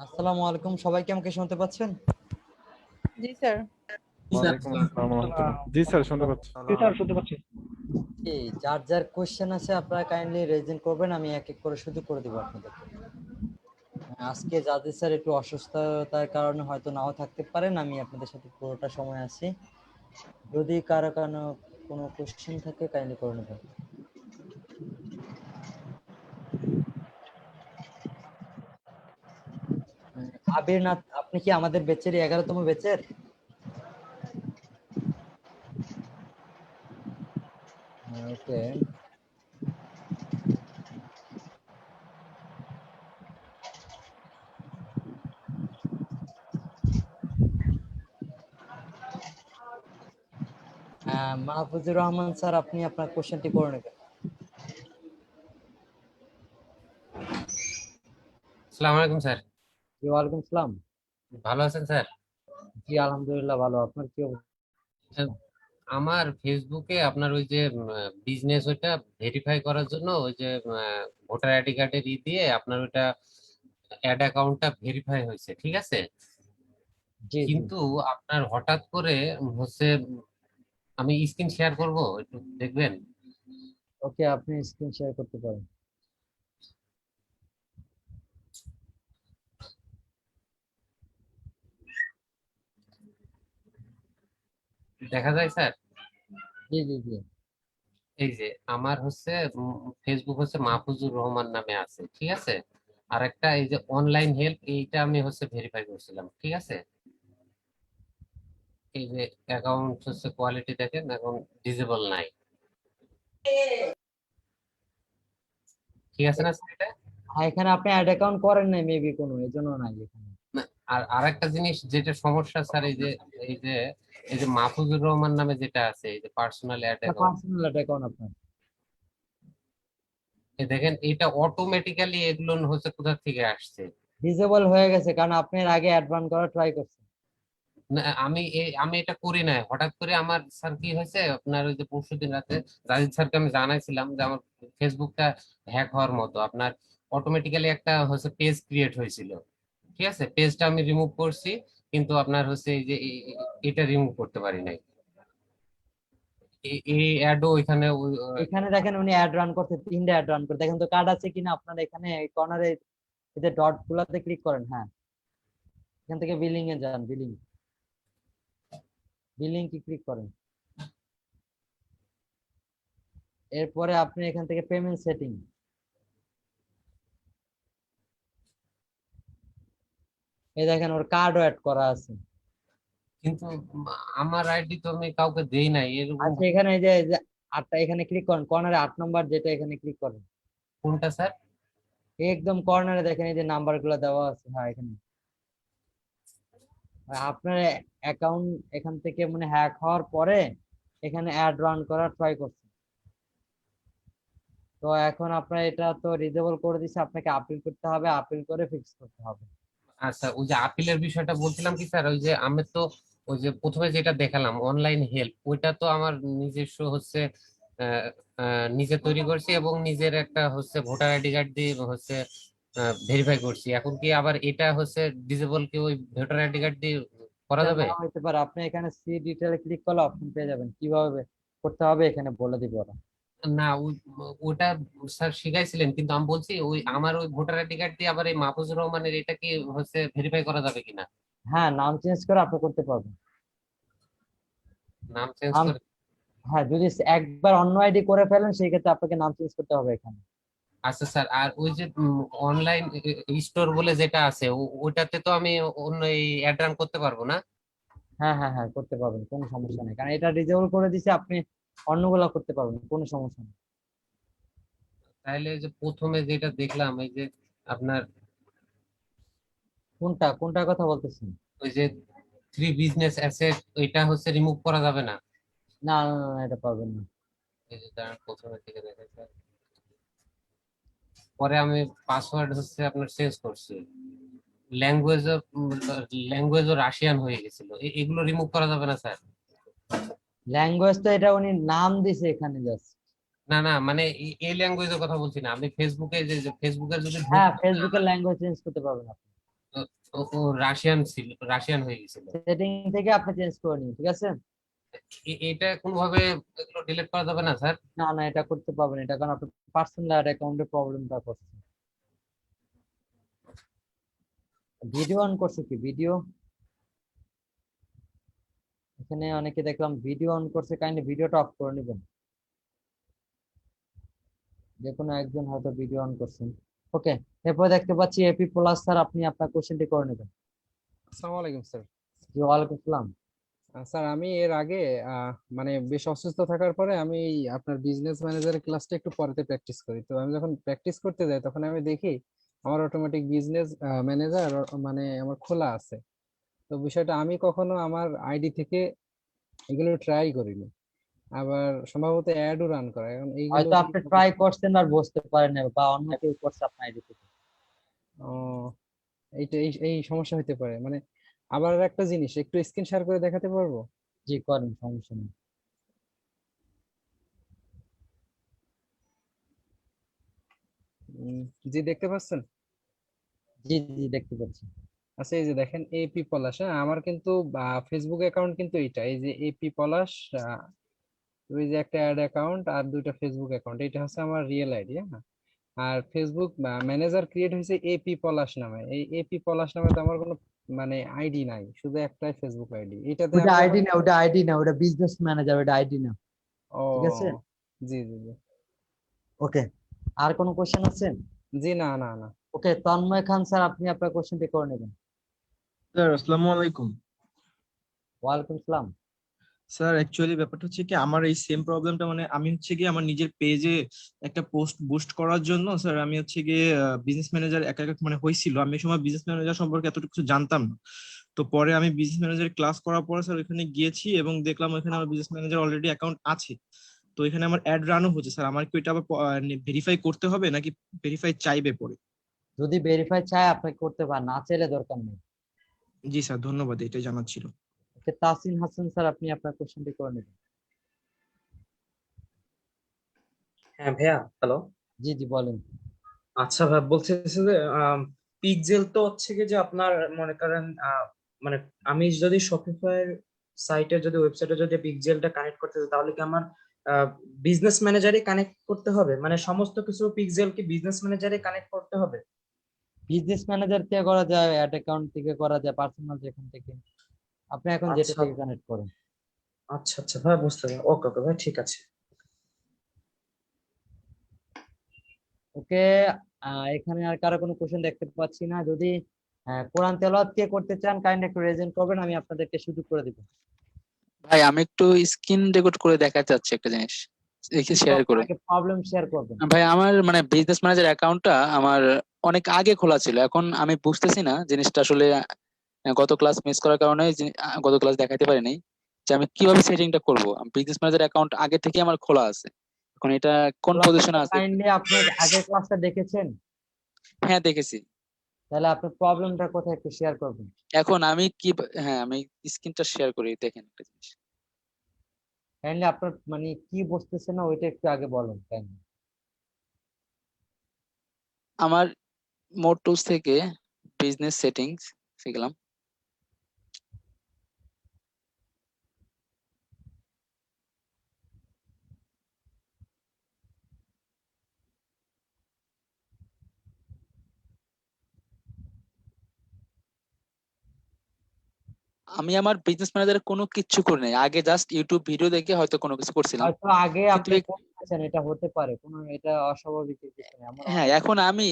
আসসালামু আলাইকুম, সবাই কি আমাকে শুনতে পাচ্ছেন? জি স্যার। ওয়ালাইকুম আসসালাম ওয়া রাহমাতুল্লাহ। জি স্যার, শুনতে পাচ্ছি। জি, যার যার কোশ্চেন আছে আপনারা কাইন্ডলি রেজেন্ট করবেন, আমি এক এক করে শুধু করে দিব আপনাদেরকে। আজকে জাদি স্যার একটু অসুস্থতার কারণে হয়তো নাও থাকতে পারেন, আমি আপনাদের সাথে পুরোটা সময় আছি। যদি কারো কোনো কোশ্চেন থাকে কাইন্ডলি করে নেবেন। আবির নাথ, আপনি কি আমাদের ব্যাচের 11তম ব্যাচের? ওকে। মাহফুজুর রহমান স্যার, আপনি আপনার কোশ্চেনটি করে নেবেন। আসসালামু আলাইকুম স্যার। জি, ওয়ালাইকুম আসসালাম। ভালো আছেন স্যার? জি আলহামদুলিল্লাহ ভালো, আপনার কি অবস্থা? আমার ফেসবুকে আপনার ওই যে বিজনেস ওইটা ভেরিফাই করার জন্য ওই যে ভোটার আইডি কার্ডের দিয়ে আপনার ওইটা অ্যাড অ্যাকাউন্টটা ভেরিফাই হয়েছে, ঠিক আছে। জি জি। কিন্তু আপনার হঠাৎ করে হচ্ছে আমি স্ক্রিন শেয়ার করব, একটু দেখবেন। ওকে, আপনি স্ক্রিন শেয়ার করতে পারেন। দেখা যায় স্যার? জি জি জি। এই যে আমার হচ্ছে ফেসবুক হচ্ছে মাহফুজুর রহমান নামে আছে, ঠিক আছে। আর একটা এই যে অনলাইন হেল্প, এইটা আমি হচ্ছে ভেরিফাই করছিলাম, ঠিক আছে। এই যে অ্যাকাউন্ট হচ্ছে কোয়ালিটি দেখেন এখন ডিজেবল নাই, ঠিক আছে না স্যার এটা? এখানে আপনি অ্যাড অ্যাকাউন্ট করেন নাই মেবি, কোনো এজন্য নাই এখানে। না, আর আরেকটা জিনিস যেটা সমস্যা স্যার, এই যে এই যে মাহফুজুর রহমান নামে যেটা আছে, এই যে personal ad account, personal ad account আপনার। দেখেন এটা অটোমেটিক্যালি এগুলো হচ্ছে কোথা থেকে আসছে। ডিসেবল হয়ে গেছে কারণ আপনি এর আগে অ্যাড রান করার ট্রাই করছেন। না, আমি এটা করি নাই, হঠাৎ করে আমার স্যার কি হয়েছে আপনার ওই যে পরশুদিন রাতে জাহিদ স্যারকে আমি জানাইছিলাম যে আমার ফেসবুকটা হ্যাক হওয়ার মতো, আপনার অটোমেটিক্যালি একটা হচ্ছে পেজ ক্রিয়েট হয়েছিল, ঠিক আছে। পেজটা আমি রিমুভ করছি, কিন্তু আপনার হচ্ছে এই যে এটা রিমুভ করতে পারি নাই। এই অ্যাডও ওইখানে এখানে দেখেন উনি অ্যাড রান করতে, 3টা অ্যাড রান করে দেখেন তো কার্ড আছে কিনা আপনার। এখানে কর্নারে এই যে ডট গুলাতে ক্লিক করেন, হ্যাঁ এখান থেকে বিলিং এ যান, বিলিং, বিলিং কি ক্লিক করেন। এরপরে আপনি এখান থেকে পেমেন্ট সেটিং, এই দেখেন ওর কার্ডও অ্যাড করা আছে। কিন্তু আমার আইডি তো আমি কাউকে দেই নাই এরকম। আচ্ছা, এখানে এই যে আটটা, এখানে ক্লিক করেন কর্নারে 8 নম্বর যেটা, এখানে ক্লিক করেন। কোনটা স্যার? একদম কর্নারে দেখেন এই যে নাম্বার গুলো দেওয়া আছে, হ্যাঁ এখানে। আর আপনার অ্যাকাউন্ট এখান থেকে মানে হ্যাক হওয়ার পরে এখানে অ্যাড রান করার ট্রাই করছে। তো এখন আপনার এটা তো রিজেবল করে দিচ্ছে, আপনাকে আপিল করতে হবে, আপিল করে ফিক্স করতে হবে। আচ্ছা, ওই যে আপিলের বিষয়টা বলছিলাম কি স্যার, ওই যে আমি তো ওই যে প্রথমে যেটা দেখালাম অনলাইন হেল্প, ওইটা তো আমার নিজস্ব হচ্ছে আহ, নিজে তৈরি করছি এবং নিজের একটা হচ্ছে ভোটার আইডি কার্ড দিয়ে হচ্ছে ভেরিফাই করছি। এখন কি আবার এটা হচ্ছে ডিজেবল কি ওই ভোটার আইডি কার্ড দিয়ে করা এটা যাবে? না হইতে পারে, আপনি এখানে সি ডিটেইলে ক্লিক করলে অপশন পেয়ে যাবেন কিভাবে করতে হবে, এখানে বলে দিব ওরা। না, ওটা স্যার শিখাইছিলেন, কিন্তু আমি বলছি ওই আমার ওই ভোটার আইডি কার্ড দিয়ে আবার এই মাহফুজুর রহমানের এটা কি হচ্ছে ভেরিফাই করা যাবে কিনা? হ্যাঁ, নাম চেঞ্জ করে আপনি করতে পারবেন। নাম চেঞ্জ নাম, করে? হ্যাঁ যদি একবার অন্য আইডি করে ফেলেন সেই ক্ষেত্রে আপনাকে নাম চেঞ্জ করতে হবে এখানে। আচ্ছা স্যার, আর ওই যে অনলাইন স্টোর বলে যেটা আছে ওটাতে তো আমি অন্য এই অ্যাড রান করতে পারবো না? হ্যাঁ হ্যাঁ হ্যাঁ, করতে পারবেন, কোনো সমস্যা নেই, কারণ এটা ডিজেবল করে দিছে, আপনি অন্যগুলা করতে পারবেন, কোনো সমস্যা নেই। তাহলে যে প্রথমে যেটা দেখলাম এই যে আপনার কোনটা কোনটার কথা বলতেছেন? ওই যে থ্রি বিজনেস অ্যাসেট, ওইটা হচ্ছে রিমুভ করা যাবে না? না না না না, এটা পারবেন না। এই যে দাঁড়ান, প্রথমে থেকে দেখে স্যার। পরে আমি পাসওয়ার্ড হচ্ছে আপনার চেঞ্জ করছি, ল্যাঙ্গুয়েজ ল্যাঙ্গুয়েজও রাশিয়ান হয়ে গেছিল, এগুলো রিমুভ করা যাবে না স্যার? ল্যাঙ্গুয়েজ তো এটা উনি নাম দিছে এখানে জাস্ট। না না মানে এই ল্যাঙ্গুয়েজের কথা বলছি না, আমি ফেসবুকে যে ফেসবুকের যদি হ্যাঁ, ঢুকতাম না, ফেসবুকের ল্যাঙ্গুয়েজ চেঞ্জ করতে পারবেন আপনি। ও রাশিয়ান ছিল, রাশিয়ান হয়ে গেছিল। সেটিং থেকে আপনি চেঞ্জ করে নিন, ঠিক আছে? এটা কোনোভাবে এগুলো ডিলিট করা যাবে না স্যার? না না, এটা করতে পারবেন, এটা কারণ আপনার পার্সোনাল অ্যাকাউন্টে প্রবলেমটা করছে। ভিডিও অন করছে কি? ভিডিও এখানে অনেকে দেখলাম ভিডিও অন করছে, কাইন্ডলি ভিডিওটা অফ করে নেবেন। যে কোনো একজন হয়তো ভিডিও অন করছেন। ওকে, এরপর দেখতে পাচ্ছি এপি প্লাস। স্যার আপনি আপনার কোশ্চেনটি করে নেবেন। আসসালামু আলাইকুম স্যার। জি, ওয়ালাইকুম আসসালাম। স্যার আমি এর আগে মানে বেশ অসুস্থ থাকার পরে আমি এই আপনার বিজনেস ম্যানেজারের ক্লাসটা একটু পরেতে প্র্যাকটিস করি। তো আমি যখন প্র্যাকটিস করতে যাই তখন আমি দেখি আমার অটোমেটিক বিজনেস ম্যানেজার মানে আমার খোলা আছে। তো বিষয়টা আমি কখনো আমার আইডি থেকে এগুলো ট্রাই করিনি, আবার সম্ভবত অ্যাডও রান করা। এখন এইগুলো হয়তো আপনি ট্রাই করছেন আর বুঝতে পারেন না, বা অন্য কেউ করছে আপনার আইডি থেকে। ও, এইটা এই এই সমস্যা হতে পারে মানে। আবার একটা জিনিস একটু স্ক্রিন শেয়ার করে দেখাতে পারবো? জি করেন, সমস্যা নেই। জি, দেখতে পাচ্ছেন? জি জি, দেখতে পাচ্ছি। আচ্ছা, এই যে দেখেন এপি পলাশ। হ্যাঁ, আমার কিন্তু ফেসবুক অ্যাকাউন্ট কিন্তু এইটা, এই যে এপি পলাশ। ওই যে একটা অ্যাড অ্যাকাউন্ট আর দুইটা ফেসবুক অ্যাকাউন্ট, এটা হচ্ছে আমার রিয়েল আইডি। হ্যাঁ, আর ফেসবুক ম্যানেজার ক্রিয়েট হয়েছে এপি পলাশ নামে। এই এপি পলাশ নামে তো আমার কোনো মানে আইডি নাই, শুধু একটাই ফেসবুক আইডি। এটাতে ওটা আমি আইডি যখন না, ওটা আইডি না, ওটা বিজনেস ম্যানেজার, ওটা আইডি না। ও, ঠিক আছে, জি জি জি। ওকে। আর কোনো কোশ্চেন আছে? জি না না না। ওকে, তন্ময় খান স্যার আপনি আপনার কোশ্চেনটি করে নেবেন। স্যার আসসালামু আলাইকুম। ওয়ালাইকুম আসসালাম। স্যার অ্যাকচুয়ালি ব্যাপারটা হচ্ছে কি, আমার এই সেম প্রবলেমটা মানে আমি হচ্ছে কি আমার নিজের পেজে একটা পোস্ট বুস্ট করার জন্য স্যার আমি হচ্ছে গিয়ে বিজনেস ম্যানেজার একা একা মানে হয়েছিল। আমি এই সময় বিজনেস ম্যানেজার সম্পর্কে এতটুকু কিছু জানতাম না। তো পরে আমি বিজনেস ম্যানেজার ক্লাস করার পরে স্যার ওখানে গিয়েছি এবং দেখলাম ওখানে আমার বিজনেস ম্যানেজার অলরেডি অ্যাকাউন্ট আছে। তো এখানে আমার অ্যাড রানও হচ্ছে স্যার। আমার কি এটা আবার ভেরিফাই করতে হবে নাকি ভেরিফাই চাইবে পরে? যদি ভেরিফাই চায় আপনি করতে পারেন, না চাইলে দরকার নেই। জি স্যার, ধন্যবাদ, এটাই জানার ছিল। ওকে, তাসিন হাসান স্যার আপনি আপনার কোশ্চেনটি করে নেবেন। হ্যাঁ ভাইয়া, হ্যালো। জি জি, বলেন। আচ্ছা ভাই, বলতেছে যে পিক্সেল তো হচ্ছে কি যে আপনার মনে করেন মানে আমি যদি শপিফাই সাইটে যদি ওয়েবসাইটে যদি পিক্সেলটা কানেক্ট করতে চাই তাহলে কি আমার বিজনেস ম্যানেজারই কানেক্ট করতে হবে? মানে সমস্ত কিছু পিক্সেল কি বিজনেস ম্যানেজারই কানেক্ট করতে হবে? বিজনেস ম্যানেজার থেকে করা যায়, অ্যাড অ্যাকাউন্ট থেকে করা যায়, পার্সোনাল যেখান থেকে আপনি এখন যেটা আচ্ছা থেকে কানেক্ট করেন। আচ্ছা আচ্ছা ভাই, বুঝতে পারলাম। ওকে ওকে ভাই, ঠিক আছে। ওকে, এখানে আর কারো কোনো কোশ্চেন দেখতে পাচ্ছি না। যদি কোরআন তেলাওয়াত কে করতে চান কাইন্ডলি একটু রেজেন্ট করবেন, আমি আপনাদেরকে সুযোগ করে দিব। ভাই আমি একটু স্ক্রিন রেকর্ড করে দেখাতে চাচ্ছি একটা জিনিস, দেখি শেয়ার করে। প্রবলেম শেয়ার করবেন। ভাই আমার মানে বিজনেস ম্যানেজার অ্যাকাউন্টটা আমার অনেক আগে খোলা ছিল, এখন আমি বুঝতেছি না জিনিসটা আসলে গত ক্লাস মিস করার কারণে গত ক্লাস দেখাতে পারিনি যে আমি কিভাবে সেটিংটা করব। বিজনেস ম্যানেজার অ্যাকাউন্ট আগে থেকে আমার খোলা আছে, এখন এটা কোন পজিশনে আছে? কাইন্ডলি আপনি আগের ক্লাসটা দেখেছেন? হ্যাঁ দেখেছি। তাহলে আপনার প্রবলেমটা কোথায় একটু শেয়ার করবেন। এখন আমি কি, হ্যাঁ আমি স্ক্রিনটা শেয়ার করি, দেখেন একটা জিনিস। কাইন্ডলি আপনার মানে কি বুঝতেছেন না ওইটা একটু আগে বলেন কাইন্ডলি। আমার মোড টুলস থেকে বিজনেস সেটিংস গেলাম। আমি আমার বিজনেস ম্যানেজারে কোনো কিছু করি নাই, আগে জাস্ট ইউটিউব ভিডিও দেখে হয়তো কোনো কিছু করছিলাম। হয়তো আগে কিন্তু আপনি করতেছেন, এটা হতে পারে, কোনো এটা অস্বাভাবিক কিছু নেই। হ্যাঁ, এখন আমি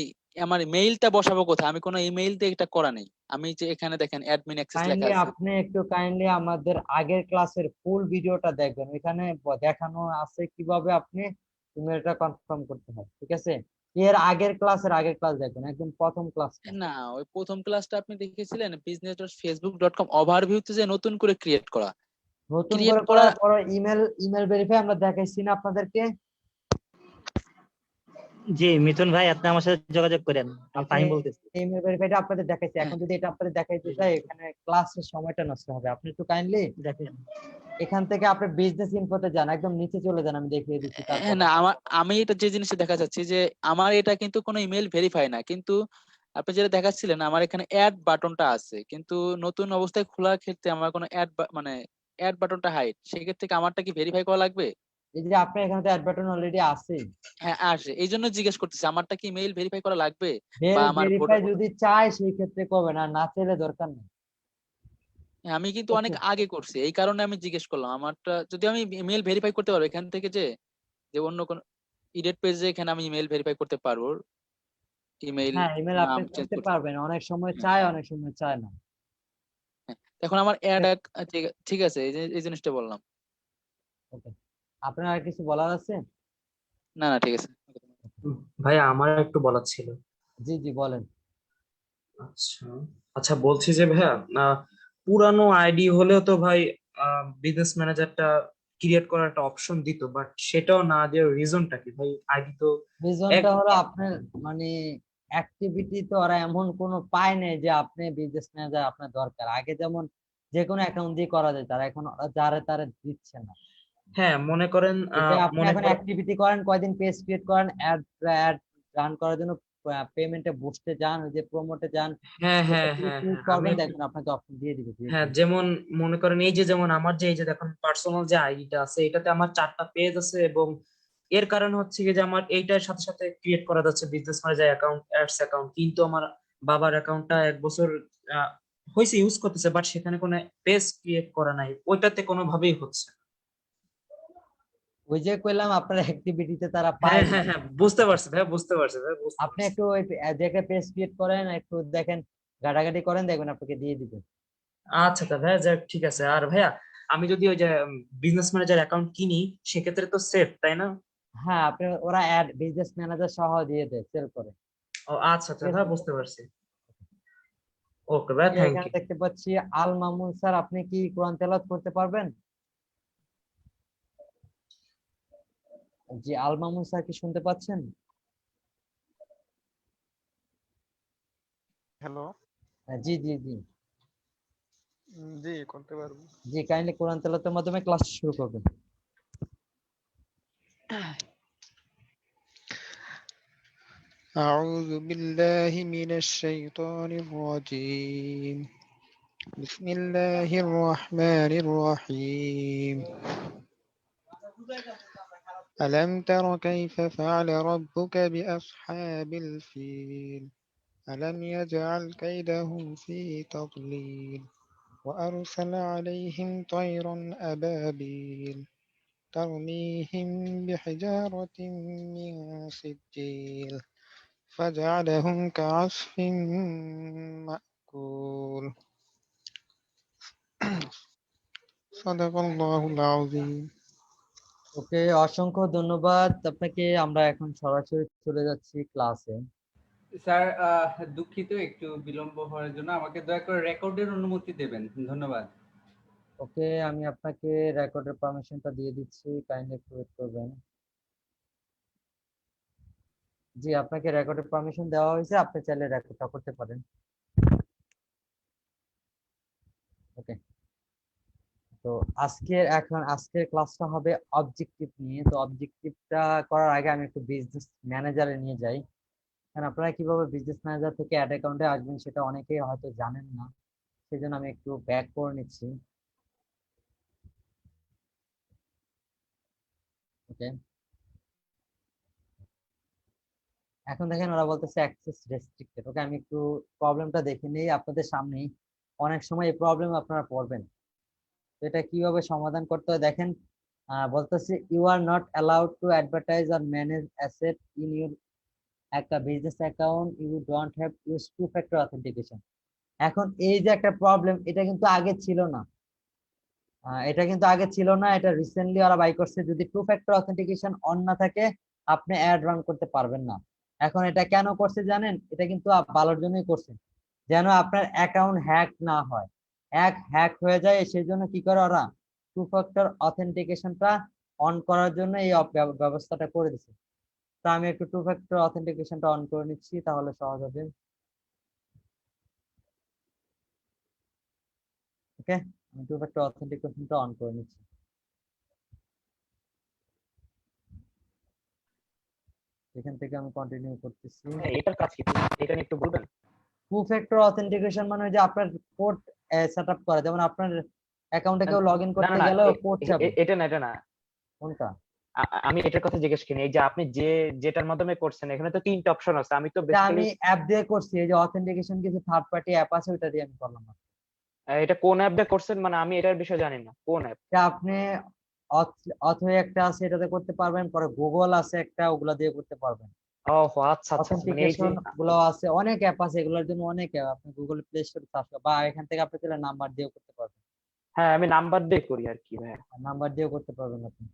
আমার মেইলটা বসাবো কোথায়? আমি কোনো ইমেইল দিয়ে এটা করা নেই। আমি যে এখানে দেখেন অ্যাডমিন অ্যাক্সেস লেখা কাইন্ডলি আছে। আপনি একটু কাইন্ডলি আমাদের আগের ক্লাসের ফুল ভিডিওটা দেখবেন, এখানে দেখানো আছে কিভাবে আপনি ইমেলটা কনফার্ম করতে হয়, ঠিক আছে? এর আগের আগের ক্লাস দেখবেন, একদম প্রথম ক্লাস। না, ওই প্রথম ক্লাসটা আপনি দেখেছিলেন business.facebook.com ওভারভিউতে যে নতুন করে ক্রিয়েট করা। নতুন ক্রিয়েট করে করা করার পর ইমেল ভেরিফাই আমরা দেখাইছি না আপনাদেরকে? জি মিথুন ভাই, আপনি আমার সাথে যোগাযোগ করেন, আমি ফাহিম বলতেছি। ইমেল ভেরিফাইটা আপনাদের দেখাইছি, এখন যদি এটা আপনাদের দেখাইতে চাই এখানে ক্লাসের সময়টা নষ্ট হবে। আপনি একটু কাইন্ডলি দেখেন এখান থেকে আপনি বিজনেস ইনফোতে যান, একদম নিচে চলে যান, আমি দেখিয়ে দিচ্ছি তারপর। না আমি এটা যে জিনিসটা দেখা যাচ্ছে যে আমার এটা কিন্তু কোনো ইমেল ভেরিফাই না, কিন্তু আপনি যেটা দেখাচ্ছিলেন আমার এখানে অ্যাড বাটনটা আছে, কিন্তু নতুন অবস্থায় খোলার ক্ষেত্রে আমার কোনো মানে অ্যাড বাটনটা হাইড, সেক্ষেত্রে কি আমারটা কি ভেরিফাই করা লাগবে? এই যে আপনার এখানে তো অ্যাড বাটন অলরেডি আছে। হ্যাঁ আসে, এই জন্য জিজ্ঞেস করতেছি আমারটা কি মেইল ভেরিফাই করা লাগবে বা আমার ভেরিফাই যদি চায় সেই ক্ষেত্রে করবেন, আর না চাইলে দরকার নেই। আমি কিন্তু অনেক Okay. আগে করছি, এই কারণে আমি জিজ্ঞেস করলাম আমারটা যদি আমি ইমেল ভেরিফাই করতে পারবো এখান থেকে, যে যে অন্য কোন এডিট পেজে এখানে আমি ইমেল ভেরিফাই করতে পারবো, ইমেইল হ্যাঁ, ইমেল আপনি নাম চেঞ্জ করতে করতে। পারবেন, অনেক সময় হ্যাঁ, চায় অনেক সময় চায় না। হ্যাঁ। এখন আমার অ্যাড ঠিক আছে, এই জিনিসটা বললাম। ওকে, আপনার আর কিছু বলার আছে? না ঠিক আছে। ভাইয়া আমার একটু বলার ছিল। জি জি বলেন। আচ্ছা আচ্ছা, বলছি যে ভাইয়া পুরানো আইডি হলেও তো ভাই বিজনেস ম্যানেজারটা ক্রিয়েট করার একটা অপশন দিত, বাট সেটাও না দেওয়ার রিজনটা কি ভাই? আইডি তো এক রিজনটা হলো আপনার মানে অ্যাক্টিভিটি তো ওরা এমন কোনো পায় নাই যে আপনি বিজনেস ম্যানেজার আপনার দরকার। আগে যেমন যে কোনো অ্যাকাউন্ট দিয়ে করা যায়, তারা এখন ওরা যারে তারে দিচ্ছে না। হ্যাঁ মনে করেন এই যে আপনি মনে এখন করেন অ্যাক্টিভিটি করেন, কয়দিন পেজ ক্রিয়েট করেন, অ্যাড রান করার জন্য পেমেন্টে বুস্টে যান, ওই যে প্রমোটে যান, হ্যাঁ এটা হ্যাঁ ক্লিক হ্যাঁ ক্লিক হ্যাঁ আমি করবেন, একটু দেখবেন আপনাকে অপশন দিয়ে দিবে। হ্যাঁ যেমন মনে করেন এই যে যেমন আমার যে এই যে দেখুন পার্সোনাল যে আইডিটা আছে এটাতে আমার 4টা পেজ আছে, এবং এর কারণে হচ্ছে কি যে আমার এইটার সাথে সাথে ক্রিয়েট করা যাচ্ছে business manager account, ads account, কিন্তু আমার বাবার অ্যাকাউন্টটা 1 বছর হয়েছে ইউজ করতেছে, বাট সেখানে কোনো পেজ ক্রিয়েট করা নাই, ওইটাতে কোনোভাবেই হচ্ছে না। ওই যে কইলাম আপনার অ্যাক্টিভিটিতে তারা হ্যাঁ পায় না। হ্যাঁ হ্যাঁ বুঝতে পারছি ভাই, বুঝতে পারছি ভাই, বুঝতে আপনি পারছি। একটু ওই দেখে পেজ ক্রিয়েট করেন, একটু দেখেন, ঘাটাঘাটি করেন, দেখবেন আপনাকে দিয়ে দিবে। আচ্ছা তা ভাইয়া যাক ঠিক আছে। আর ভাইয়া আমি যদি ওই যে বিজনেস ম্যানেজার অ্যাকাউন্ট কিনি সেক্ষেত্রে তো সেফ তাই না? হ্যাঁ, আপনি ওরা অ্যাড বিজনেস ম্যানেজার সহ দিয়ে দেয়, সেল করে। ও আচ্ছা আচ্ছা ঠিক আছে, ভাই বুঝতে পারছি। ওকে ভাই, এই যে থ্যাংক এখানে ইউ। দেখতে পাচ্ছি আল মামুন স্যার, আপনি কি কোরআন তেলাওয়াত করতে পারবেন? জি, আল মামুন স্যার কি শুনতে পাচ্ছেন? হ্যালো। জি জি জি জি করতে পারবো। জি, কাইন্ডলি কোরআন তেলাওয়াতের মাধ্যমে ক্লাস শুরু করবেন। أعوذ بالله من الشيطان الرجيم. بسم الله الرحمن الرحيم. ألم تر كيف فعل ربك بأصحاب الفيل؟ ألم يجعل كيدهم في تضليل وأرسل عليهم طيرا أبابيل ترميهم بحجارة من سجيل فجعلهم كعصف مأكول. صدق الله العظيم. ওকে, অসংখ্য ধন্যবাদ আপনাকে। আমরা এখন সরাসরি চলে যাচ্ছি ক্লাসে। স্যার দুঃখিত একটু বিলম্ব হওয়ার জন্য, আমাকে দয়া করে রেকর্ডের অনুমতি দেবেন, ধন্যবাদ। ওকে, আমি আপনাকে রেকর্ডের পারমিশনটা দিয়ে দিচ্ছি, কাইন্ডলি একটু ওয়েট করবেন। জি, আপনাকে রেকর্ডের পারমিশন দেওয়া হয়েছে, আপনি চাইলে রেকর্ডটা করতে পারেন। ওকে, তো আজকের ক্লাসটা হবে অবজেক্টিভ নিয়ে। তো অবজেক্টিভটা করার আগে আমি একটু বিজনেস ম্যানেজারে নিয়ে যাই, কারণ আপনারা কিভাবে বিজনেস ম্যানেজার থেকে অ্যাড অ্যাকাউন্টে আসবেন সেটা অনেকেই হয়তো জানেন না, সেই জন্য আমি একটু ব্যাক করে নিচ্ছি। ওকে, এখন দেখেন ওরা বলতেছে অ্যাক্সেস রেস্ট্রিক্টেড। ওকে, আমি একটু প্রবলেমটা দেখে নিই আপনাদের সামনেই। অনেক সময় এই প্রবলেম আপনারা পড়বেন, তো এটা কিভাবে সমাধান করতে হয় দেখেন। বলতেছে you are not allowed to advertise or manage asset in your একটা business account, you don't have use two factor authentication. এখন এই যে একটা প্রবলেম, এটা কিন্তু আগে ছিল না। এটা রিসেন্টলি ওরা বাই করছে। যদি টু ফ্যাক্টর অথেন্টিকেশন অন না থাকে, আপনি অ্যাড রান করতে পারবেন না। এখন এটা কেন করছে জানেন? এটা কিন্তু ভালোর জন্যই করছে, যেন আপনার অ্যাকাউন্ট হ্যাক না হয়। হ্যাক হয়ে যায়, সেই জন্য কি করে ওরা টু ফ্যাক্টর অথেন্টিকেশনটা অন করার জন্য এই ব্যবস্থাটা করে দিচ্ছে। তো আমি একটু টু ফ্যাক্টর অথেন্টিকেশনটা অন করে নিচ্ছি, তাহলে সহজ হবে। ওকে, আমি টু ফ্যাক্টর অথেন্টিকেশনটা অন করে নিচ্ছি। এখান থেকে আমি কন্টিনিউ করতেছি। এটার কাজ কি, এটা নিয়ে একটু বলবেন? টু ফ্যাক্টর অথেন্টিকেশন মানে যে আপনার কোড সেটআপ করা, যেমন আপনার অ্যাকাউন্টে কেউ লগইন না করতে না না, গেলে কোড চাবে। এটা না, এটা না। কোনটা? আমি এটার কথা জিজ্ঞেস করিনি। এই যে আপনি যেটার মাধ্যমে করছেন, এখানে তো 3টা অপশন আছে। আমি তো এটা বেসিক্যালি আমি অ্যাপ দিয়ে করছি, এই যে অথেন্টিকেশন কিছু থার্ড পার্টি অ্যাপ আছে ওটা দিয়ে আমি করলাম। এটা কোন অ্যাপ দিয়ে করছেন, মানে আমি এটার বিষয়ে জানি না কোন অ্যাপ। এটা আপনি অথই একটা আছে এটাতে করতে পারবেন, পরে গুগল আছে একটা, ওগুলা দিয়ে করতে পারবেন। ও আচ্ছা আচ্ছা, মানে এই যে অথেন্টিকেশন গুলো আছে, অনেক অ্যাপ আছে এগুলোর জন্য, অনেক অ্যাপ। আপনি গুগল প্লে স্টোরে সার্চ করবেন বা এখান থেকে আপনি চাইলে নাম্বার দিয়েও করতে পারবেন। হ্যাঁ, আমি নাম্বার দিয়ে করি আর কি ভাই। নাম্বার দিয়েও করতে পারবেন আপনি।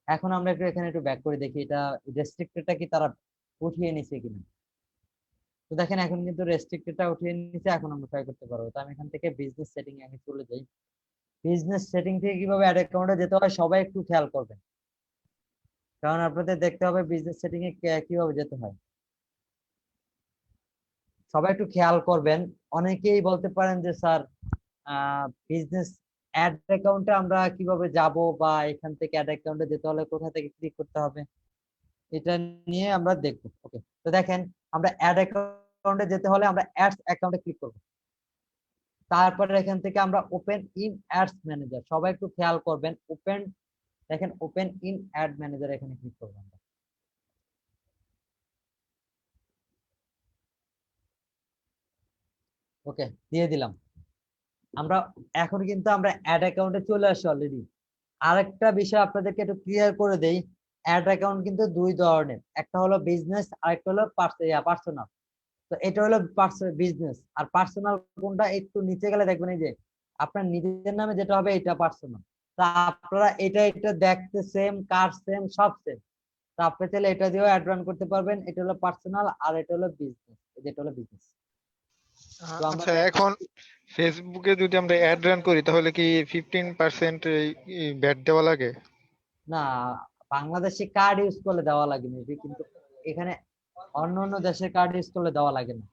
এখন আমরা একটু এখানে একটু ব্যাক করে দেখি এটা রেস্ট্রিক্টেডটা কি তারা উঠিয়ে নিছে কিনা। তো দেখেন এখন কিন্তু রেস্ট্রিক্টেডটা উঠিয়ে নিছে, এখন আমরা ট্রাই করতে পারবো। তো আমি এখান থেকে বিজনেস সেটিং এ আমি চলে যাই। বিজনেস সেটিং থেকে কিভাবে অ্যাড অ্যাকাউন্টে যেতে হয় সবাই একটু খেয়াল করবেন, কারণ আপনাদের দেখতে হবে বিজনেস সেটিং এ কিভাবে যেতে হয়। সবাই একটু খেয়াল করবেন। অনেকেই বলতে পারেন যে স্যার বিজনেস অ্যাড অ্যাকাউন্টে আমরা কিভাবে যাব, বা এখান থেকে অ্যাড অ্যাকাউন্টে যেতে হলে কোথা থেকে ক্লিক করতে হবে, এটা নিয়ে আমরা দেখবো। ওকে, তো দেখেন আমরা অ্যাড অ্যাকাউন্টে যেতে হলে আমরা অ্যাডস অ্যাকাউন্টে ক্লিক করব। তারপরে এখান থেকে আমরা ওপেন ইন অ্যাডস ম্যানেজার, সবাই একটু খেয়াল করবেন। দেখেন ওপেন ইন অ্যাড ম্যানেজার এখানে ক্লিক করব আমরা। ওকে, দিয়ে দিলাম। আমরা এখন কিন্তু আমরা অ্যাড অ্যাকাউন্টে চলে আসি অলরেডি। আরেকটা বিষয় আপনাদেরকে একটু ক্লিয়ার করে দেই, অ্যাড অ্যাকাউন্ট কিন্তু দুই ধরনের, একটা হলো বিজনেস আর একটা হলো পার্সোনাল। তো এটা হলো বিজনেস, আর পার্সোনাল কোনটা একটু নিচে গেলে দেখবেন এই যে আপনার নিজের নামে যেটা হবে এটা পার্সোনাল। তা আপনারা এটা দেখতে সেম, কার সেম, সব সেম। তো আপনি চাইলে এটা দিয়েও অ্যাড রান করতে পারবেন। এটা হলো পার্সোনাল আর এটা হলো বিজনেস, যেটা হলো বিজনেস। তো আমরা আচ্ছা, এখন ফেসবুকে যদি আমরা অ্যাড রান করি তাহলে কি 15% ব্যাট দেওয়া লাগে? না, বাংলাদেশে কার্ড ইউজ করলে দেওয়া লাগে মেবি, কিন্তু এখানে অন্য অন্য দেশের কার্ড ইউজ করলে দেওয়া লাগে না।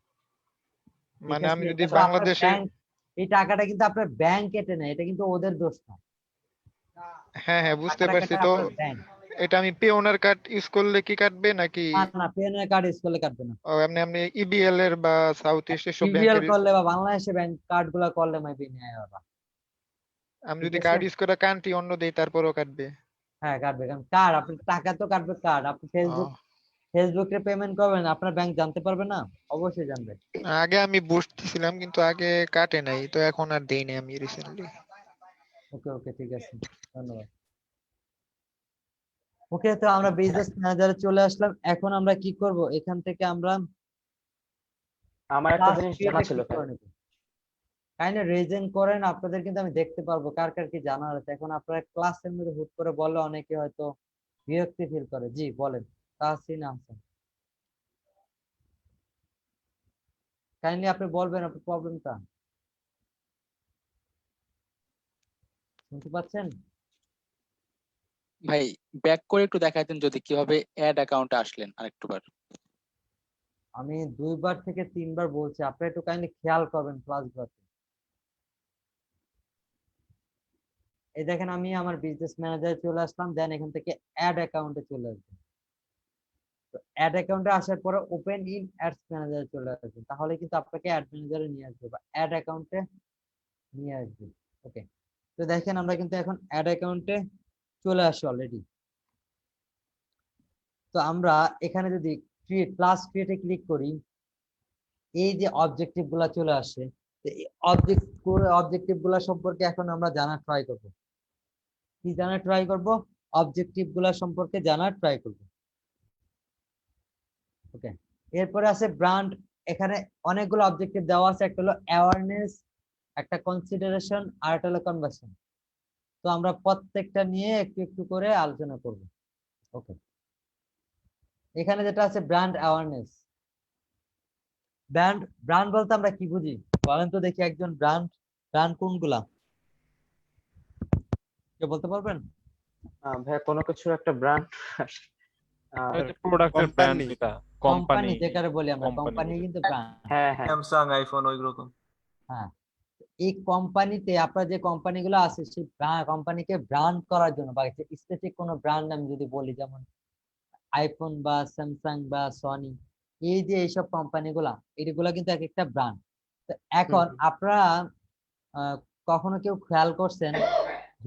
ঠিক মানে আছে, আমি যদি এটা তো আপনার বাংলাদেশে, ব্যাংক, এই টাকাটা কিন্তু আপনার ব্যাংক কেটে নেয়, এটা কিন্তু ওদের দোষ না। হ্যাঁ হ্যাঁ বুঝতে টাকাটা পারছি। কেটে তো আপনার ব্যাংক। এটা আমি পে ওনার কার্ড ইউজ করলে কি কাটবে নাকি? না না, পেনের কার্ড ইউজ করলে কাটবে না। এমনি আপনি ইবিএল এর বা সাউথ ইস্ট এসব বিবিএল ব্যাংকের, করলে বা বাংলাদেশে ব্যাংক কার্ড গুলা করলে মেবি নেয় ওরা। আমি ঠিক যদি আছে, কার্ড ইউজ করে কান্ট্রি অন্য দেই তারপরেও কাটবে? হ্যাঁ কাটবে, কারণ কার্ড আপনার টাকা তো কাটবে কার্ড। আপনি ফেসবুকে পেমেন্ট করবেন, আপনার ব্যাংক জানতে পারবে না? অবশ্যই জানবে। আগে আমি বুস্ট দিছিলাম কিন্তু আগে কাটে নাই, তো এখন আর দেই নাই আমি রিসেন্টলি। ওকে ওকে, ঠিক আছে, ধন্যবাদ। ওকে, তো আমরা বিজনেস ম্যানেজারে চলে আসলাম। এখন আমরা কি করব, এখান থেকে আমরা আমার একটা জিনিস জানা ছিল ভাই। কাইন্ডলি রিজন করেন, আপনাদের কিন্তু আমি দেখতে পারবো কার কার কি জানার আছে। এখন আপনারা ক্লাসের মধ্যে হুট করে বললে অনেকে হয়তো বিরক্তি ফিল করে। জি বলেন, তাহসিন আহসান, কাইন্ডলি আপনি বলবেন আপনার প্রবলেমটা। শুনতে পাচ্ছেন? ভাই ব্যাক করে একটু দেখাইতেন যদি কিভাবে অ্যাড অ্যাকাউন্টে আসলেন আরেকটুবার। আমি 2বার থেকে 3বার বলছি, আপনারা একটু কাইন্ডলি খেয়াল করবেন ক্লাসগুলোতে। এই দেখেন আমি আমার বিজনেস ম্যানেজারে চলে আসলাম, দেন এখান থেকে অ্যাড অ্যাকাউন্টে চলে আসবেন। তো অ্যাড অ্যাকাউন্টে আসার পরে ওপেন ইন অ্যাডস ম্যানেজারে চলে আসবেন, তাহলে কিন্তু আপনাকে অ্যাড ম্যানেজারে নিয়ে আসবে বা অ্যাড অ্যাকাউন্টে নিয়ে আসবে। ওকে, তো দেখেন আমরা কিন্তু এখন অ্যাড অ্যাকাউন্টে চলে আসি অলরেডি। তো আমরা এখানে যদি ক্রিয়েটে ক্লিক করি, এই যে অবজেক্টিভ গুলা চলে আসে, তো এই অবজেক্টিভ গুলা সম্পর্কে এখন আমরা জানার ট্রাই করব। কি জানার ট্রাই করব? অবজেক্টিভ গুলা সম্পর্কে জানার ট্রাই করব। ওকে, এরপরে আছে ব্র্যান্ড। এখানে অনেকগুলো অবজেক্টিভ দেওয়া আছে, একটা হলো অ্যাওয়ারনেস, একটা কনসিডারেশন, আর একটা হলো কনভার্সন। তো আমরা প্রত্যেকটা নিয়ে একটু একটু করে আলোচনা করব। ওকে, এখানে যেটা আছে ব্র্যান্ড অ্যাওয়ারনেস। ব্র্যান্ড বলতে আমরা কি বুঝি বলেন তো দেখি, একজন ব্র্যান্ড কোনগুলা কে বলতে পারবেন? ভাই কোনো কিছুর একটা ব্র্যান্ড, প্রোডাক্টের ব্র্যান্ড, যেটা কোম্পানি কোম্পানি, যেটারে বলি আমরা, কোম্পানি কিন্তু ব্র্যান্ড। হ্যাঁ হ্যাঁ, স্যামসাং, আইফোন ওই রকম। হ্যাঁ, এই কোম্পানিতে আপনার যে কোম্পানিগুলো আছে সেই কোম্পানিকে ব্র্যান্ড করার জন্য বা স্পেসিফিক কোনো ব্র্যান্ড আমি যদি বলি, যেমন আইফোন বা স্যামসাং বা সনি, এই যে এইসব কোম্পানিগুলা, এগুলা কিন্তু এক একটা ব্র্যান্ড। তো এখন আপনারা কখনো কেউ খেয়াল করছেন,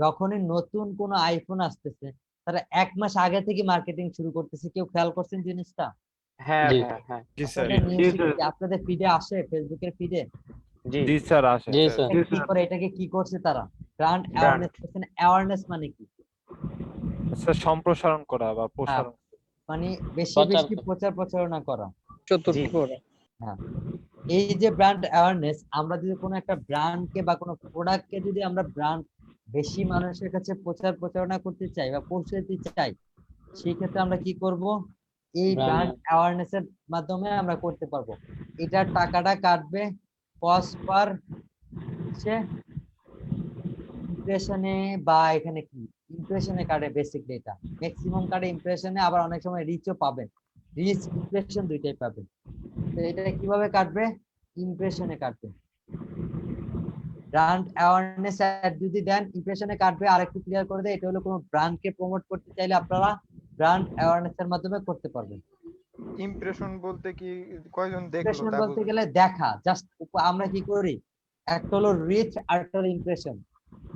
যখনই নতুন কোনো আইফোন আসতেছে তারা 1 মাস আগে থেকে মার্কেটিং শুরু করতেছে, কেউ খেয়াল করছেন জিনিসটা? হ্যাঁ জি হ্যাঁ হ্যাঁ জি স্যার। আপনাদের নিউজ আপনাদের ফিডে আসে, ফেসবুকের ফিডে জি জি স্যার আসে। জি স্যার। কি করে, এটাকে কি করছে তারা? Brand Brand. অ্যাওয়ারনেস করছেন। অ্যাওয়ারনেস মানে কি? স্যার সম্প্রসারণ করা বা হ্যাঁ, প্রসারণ। মানে বেশি প্রচার বেশি করা। প্রচার প্রচারণা করা। জি হ্যাঁ, এই যে ব্র্যান্ড অ্যাওয়ারনেস, আমরা যদি কোনো একটা ব্র্যান্ডকে বা কোনো প্রোডাক্টকে যদি আমরা ব্র্যান্ড বেশি মানুষের কাছে প্রচার প্রচারণা করতে চাই বা পৌঁছে দিতে চাই, সেই ক্ষেত্রে আমরা কি করব? এই Brand ব্র্যান্ড অ্যাওয়ারনেস এর মাধ্যমে আমরা করতে পারবো। এটার টাকাটা কাটবে কস্ট পার ইমপ্রেশনে, বা এখানে কি ইমপ্রেশনে কাটে বেসিকলি, এটা ম্যাক্সিমাম কাটে ইমপ্রেশনে, আবার অনেক সময় রিচও পাবেন, রিচ ইমপ্রেশন দুইটাই পাবেন। তো এটা কিভাবে কাটবে? ইমপ্রেশনে কাটবে। ব্র্যান্ড অ্যাওয়ারনেস অ্যাড যদি দেন ইমপ্রেশনে কাটবে। আর একটু ক্লিয়ার করে দেয়, এটা হলো কোনো ব্র্যান্ডকে প্রমোট করতে চাইলে আপনারা ব্র্যান্ড অ্যাওয়ারনেস এর মাধ্যমে করতে পারবেন। ইমপ্রেশন বলতে কি কয়জন দেখলো ইমপ্রেশন তা বলতে বোঝায়? গেলে দেখা, জাস্ট আমরা কি করি, একটা হলো রিচ আর একটা হলো ইমপ্রেশন।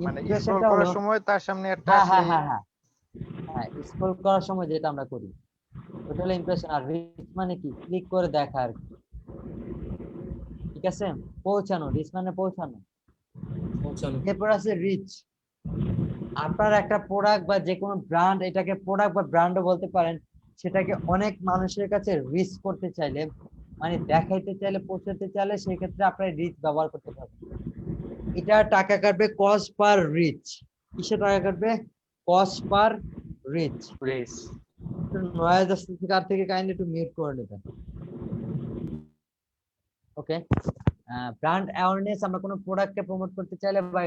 মানে স্ক্রল ইমপ্রেশনটা হলো, করার সময় তার সামনে একটা হ্যাঁ আসলে হ্যাঁ হ্যাঁ হ্যাঁ স্ক্রল করার সময় যেটা আমরা করি ওটা হলো ইমপ্রেশন। আর রিচ মানে কি, ক্লিক করে দেখা আর কি। ঠিক আছে, পৌঁছানো, রিচ মানে পৌঁছানো। এরপর আছে রিচ। আপনার একটা প্রোডাক্ট বা যে কোনো ব্র্যান্ড, এটাকে প্রোডাক্ট বা ব্র্যান্ডও বলতে পারেন, সেটাকে অনেক মানুষের কাছে রিচ করতে চাইলে, মানে দেখাইতে চাইলে, পৌঁছাতে চাইলে, সেই ক্ষেত্রে আপনার রিচ ব্যবহার করতে পারবেন। এটা টাকা কাটবে কস্ট পার রিচ। কিসে টাকা কাটবে? Cost per reach. Please noise আসতেছে, কার থেকে কাইন্ডলি একটু মিউট করে নেবেন। ওকে, ব্র্যান্ড অ্যাওয়ারনেস, আমরা কোনো প্রোডাক্টকে প্রমোট করতে চাইলে বা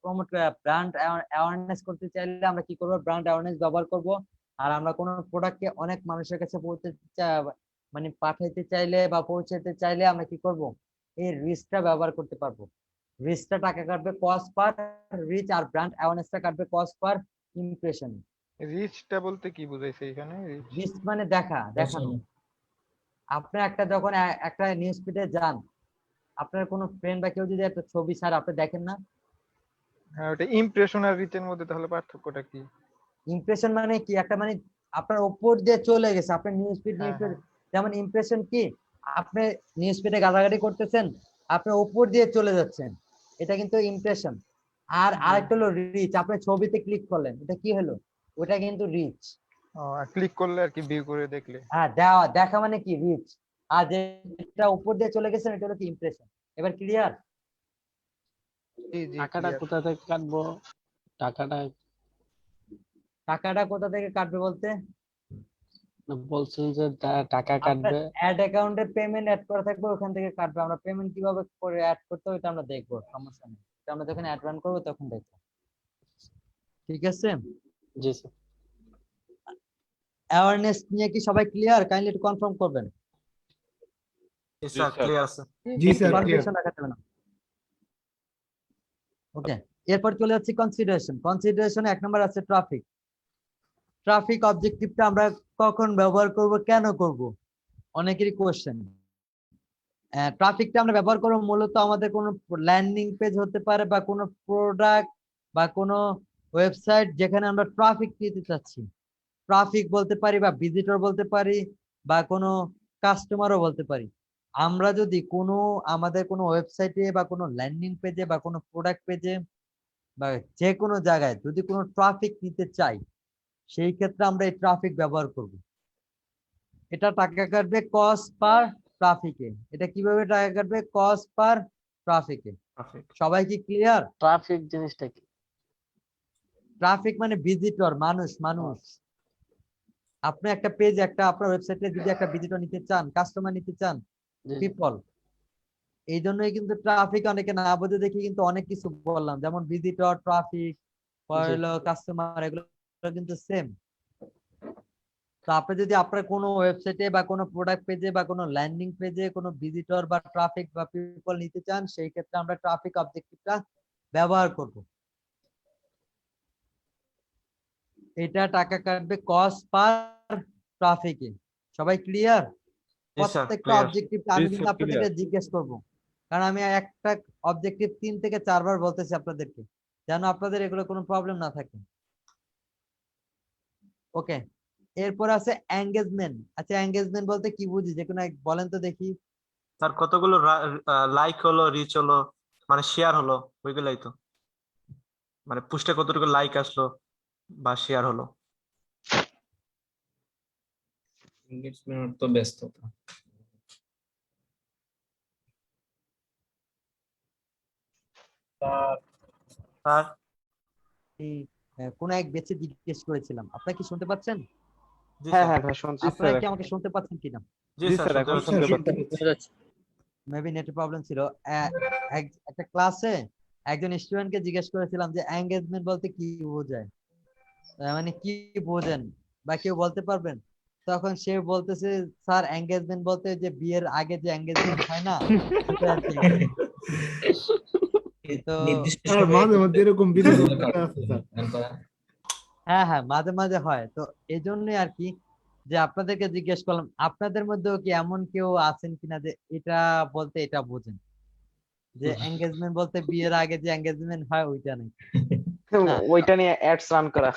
প্রমোট ব্র্যান্ড অ্যাওয়ারনেস করতে চাইলে আমরা কি করব? ব্র্যান্ড অ্যাওয়ারনেস ব্যবহার করব। আর আমরা কোনো প্রোডাক্টকে অনেক মানুষের কাছে মানে পাঠাইতে চাইলে বা পৌঁছাতে চাইলে আমরা কি করব? এই রিচটা ব্যবহার করতে পারবো। রিচটা টাকা কাটবে কস্ট পার রিচ, আর ব্র্যান্ড অ্যাওয়ারনেসটা কাটবে কস্ট পার ইমপ্রেশন। রিচটা বলতে কি বুঝাইছে এখানে? রিচ মানে দেখানো। আপনি যখন একটা নিউজ ফিডে যান, আপনার কোনো ফ্রেন্ড বা কেউ যদি একটা ছবি ছাড়ে, আপনি দেখেন না? হ্যাঁ, ওটা ইমপ্রেশন আর রিচের মধ্যে তাহলে পার্থক্যটা কি? ইমপ্রেশন মানে কি, একটা মানে আপনার উপর দিয়ে চলে গেছে, আপনার নিউজ ফিড যেমন ইমপ্রেশন কি, আপনি নিউজ ফিডে গালাগালি করতেছেন, আপনার উপর দিয়ে চলে যাচ্ছেন, এটা কিন্তু ইমপ্রেশন। আর আরেকটা হলো রিচ, আপনি ছবিতে ক্লিক করলেন, এটা কি হলো? ওটা কিন্তু রিচ। ক্লিক করলে আর কি ভিউ করে দেখলে। হ্যাঁ, দেখা মানে কি, রিচ। আর যেটা উপর দিয়ে চলে গেছেন, এটা হলো কি, ইমপ্রেশন। এবার ক্লিয়ার? জি জি। টাকাটা কোথা থেকে কাটবো? টাকাটা কোথা থেকে কাটবে বলতে? বলছেন যে টাকা কাটবে। অ্যাড অ্যাকাউন্টে পেমেন্ট অ্যাড করা থাকবে, ওখান থেকে কাটবে। আমরা পেমেন্ট কিভাবে করে অ্যাড করতে হবে এটা আমরা দেখবো, সমস্যা নেই। এটা আমরা যখন অ্যাড রান করবো তখন দেখবো। ঠিক আছে, জি স্যার। অ্যাওয়ারনেস নিয়ে কি সবাই ক্লিয়ার? কাইন্ডলি একটু কনফার্ম করবেন। স্যার ক্লিয়ার আছে। জি স্যার, কনফিউশন রাখা যাবে না। ওকে, এরপর চলে যাচ্ছি কনসিডারেশন। কনসিডারেশনে 1 নম্বর আছে ট্রাফিক। ট্রাফিক অবজেক্টিভটা আমরা কখন ব্যবহার করব, কেন করব, অনেকেরই কোশ্চেন। ট্রাফিকটা আমরা ব্যবহার করব মূলত আমাদের কোনো ল্যান্ডিং পেজ হতে পারে, বা কোনো প্রোডাক্ট বা কোনো ওয়েবসাইট যেখানে আমরা ট্রাফিক দিতে চাচ্ছি। ট্রাফিক বলতে পারি, বা ভিজিটর বলতে পারি, বা কোনো কাস্টমারও বলতে পারি। আমরা যদি আমাদের কোনো ওয়েবসাইটে বা কোনো ল্যান্ডিং পেজে বা কোনো প্রোডাক্ট পেজে বা যে কোনো জায়গায় যদি কোনো ট্রাফিক নিতে চাই, সেই ক্ষেত্রে আমরা এই ট্রাফিক ব্যবহার করব। এটা টাকা কাটবে কস্ট পার ট্রাফিকে। এটা কিভাবে টাকা কাটবে? কস্ট পার ট্রাফিকে। সবাই কি ক্লিয়ার? ট্রাফিক জিনিসটা কি? ট্রাফিক মানে ভিজিটর, মানুষ। আপনি একটা পেজ, আপনার ওয়েবসাইটে যদি একটা ভিজিটর নিতে চান, কাস্টমার নিতে চান, পিপল, এই জন্যই কিন্তু ট্রাফিক অনেকে না বুঝে দেখি কিন্তু অনেক কিছু বললাম, যেমন ভিজিটর, ট্রাফিক, কাস্টমার, এগুলো কিন্তু সেম। তো আপনি যদি আপনার কোনো ওয়েবসাইটে বা কোনো প্রোডাক্ট পেজে বা কোনো ল্যান্ডিং পেজে কোনো ভিজিটর বা ট্রাফিক বা পিপল নিতে চান, সেই ক্ষেত্রে আমরা ট্রাফিক অবজেক্টিভটা ব্যবহার করব। এটা টাকা কাটবে কস্ট পার ট্রাফিকে। সবাই ক্লিয়ার? জি স্যার, প্রত্যেকটা ক্লিয়ার। অবজেক্টিভটা জি আমি স্যার, কিন্তু ক্লিয়ার। আপনাদেরকে জিজ্ঞেস করব, কারণ আমি একটা অবজেক্টিভ 3 থেকে 4 বার বলতেছি আপনাদেরকে, যেন আপনাদের এগুলো কোনো প্রবলেম না থাকে। ওকে, এরপর আছে এঙ্গেজমেন্ট। আচ্ছা, এঙ্গেজমেন্ট বলতে কি বুঝি, যে কোনো বলেন তো দেখি। স্যার কতগুলো লাইক হলো, রিচ হলো, মানে শেয়ার হলো, ওইগুলাই তো, মানে পোস্টে কতটুকু লাইক আসলো বা শেয়ার হলো। এঙ্গেজমেন্ট তো ব্যস্ততা। স্যার এই কোন এক বেচে জিজ্ঞেস করেছিলাম, আপনারা কি শুনতে পাচ্ছেন? জি হ্যাঁ স্যার, হ্যাঁ ভাই শুনছি। আপনারা কি আমাকে শুনতে পাচ্ছেন কিনা? জি জি স্যার, স্যার, এখন শুনতে পাচ্ছি। মেবি নেট প্রবলেম ছিল। একটা ক্লাসে একজন স্টুডেন্টকে জিজ্ঞেস করেছিলাম যে এঙ্গেজমেন্ট বলতে কি বোঝায়, মানে কি বোঝেন বা কেউ বলতে পারবেন? তখন সে বলতেছে, স্যার এঙ্গেজমেন্ট বলতে যে বিয়ের আগে যে এঙ্গেজমেন্ট হয় না, সেটা আর কি engagement। তো নির্দিষ্ট স্যার সময়ে মাঝে মধ্যে এরকম বিরোধী কথা আছে স্যার। হ্যাঁ হ্যাঁ, মাঝে মাঝে হয়। তো এই জন্যই আর কি, যে আপনাদেরকে জিজ্ঞেস করলাম, আপনাদের মধ্যেও কি এমন কেউ আছেন কিনা যে এটা বলতে এটা বোঝেন, যে এঙ্গেজমেন্ট বলতে বিয়ের আগে যে এঙ্গেজমেন্ট হয় ওইটা নেই। হ্যাঁ, ওইটা নিয়ে অ্যাডস রান করা।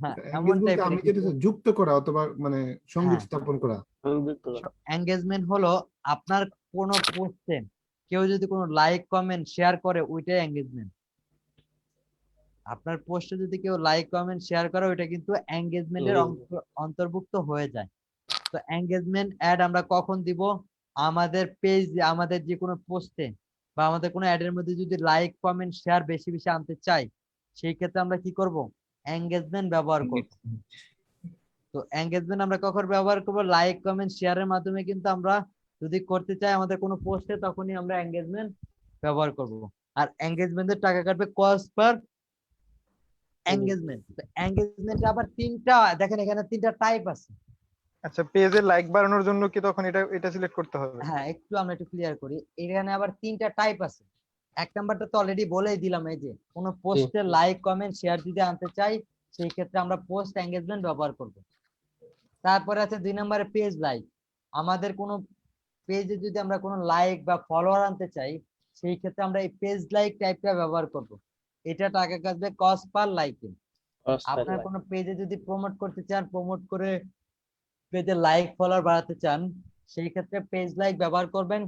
হ্যাঁ, এমন এঙ্গেজ বলতে টাইপের আমি কিছু। যেটা যুক্ত করা অথবা মানে সঙ্গীত হ্যাঁ, স্থাপন করা। এঙ্গেজমেন্ট হলো আপনার কোন পোস্টে কেউ যদি কোনো লাইক কমেন্ট শেয়ার করে, ওইটাই এঙ্গেজমেন্ট। আপনার পোস্টে যদি কেউ লাইক কমেন্ট শেয়ার করে, ওইটা কিন্তু এঙ্গেজমেন্টের অন্তর্ভুক্ত হয়ে যায়। তো এঙ্গেজমেন্ট অ্যাড আমরা কখন দিব? আমাদের পেজ, আমাদের যে কোনো পোস্টে বা আমাদের কোনো অ্যাডের মধ্যে যদি লাইক কমেন্ট শেয়ার বেশি বেশি আনতে চাই, সেই ক্ষেত্রে আমরা কি করব? এঙ্গেজমেন্ট ব্যবহার করব। তো এঙ্গেজমেন্ট আমরা কখন ব্যবহার করব? লাইক কমেন্ট শেয়ারের মাধ্যমে কিন্তু আমরা যদি করতে চাই আমাদের কোনো পোস্টে, তখনই আমরা এঙ্গেজমেন্ট ব্যবহার করব। আর এঙ্গেজমেন্টের টাকা কাটবে কস্ট পার এঙ্গেজমেন্ট। এঙ্গেজমেন্ট আবার তিনটা, দেখেন এখানে তিনটা টাইপ আছে। আচ্ছা, পেজে লাইক বাড়ানোর জন্য কি তখন এটা সিলেক্ট করতে হবে? হ্যাঁ, আমরা একটু ক্লিয়ার করি। এখানে আবার তিনটা টাইপ আছে। এক নাম্বারটা তো অলরেডি বলেই দিলাম, এই যে কোনো পোস্টে লাইক কমেন্ট শেয়ার যদি আনতে চাই, সেই ক্ষেত্রে আমরা পোস্ট এঙ্গেজমেন্ট ব্যবহার করব। তারপরে আছে 2 নম্বরে পেজ লাইক। আমাদের কোনো পেজে যদি আমরা কোনো লাইক বা ফলোয়ার আনতে চাই, সেই ক্ষেত্রে আমরা এই পেজ লাইক টাইপটা ব্যবহার করব। এটা টাকা কাটবে কস্ট পার লাইকে। আপনার কোনো পেজে যদি প্রমোট করতে চান, প্রমোট করে পেজে লাইক ফলোয়ার বাড়াতে চান, সেই ক্ষেত্রে পেজ লাইক ব্যবহার করবেন,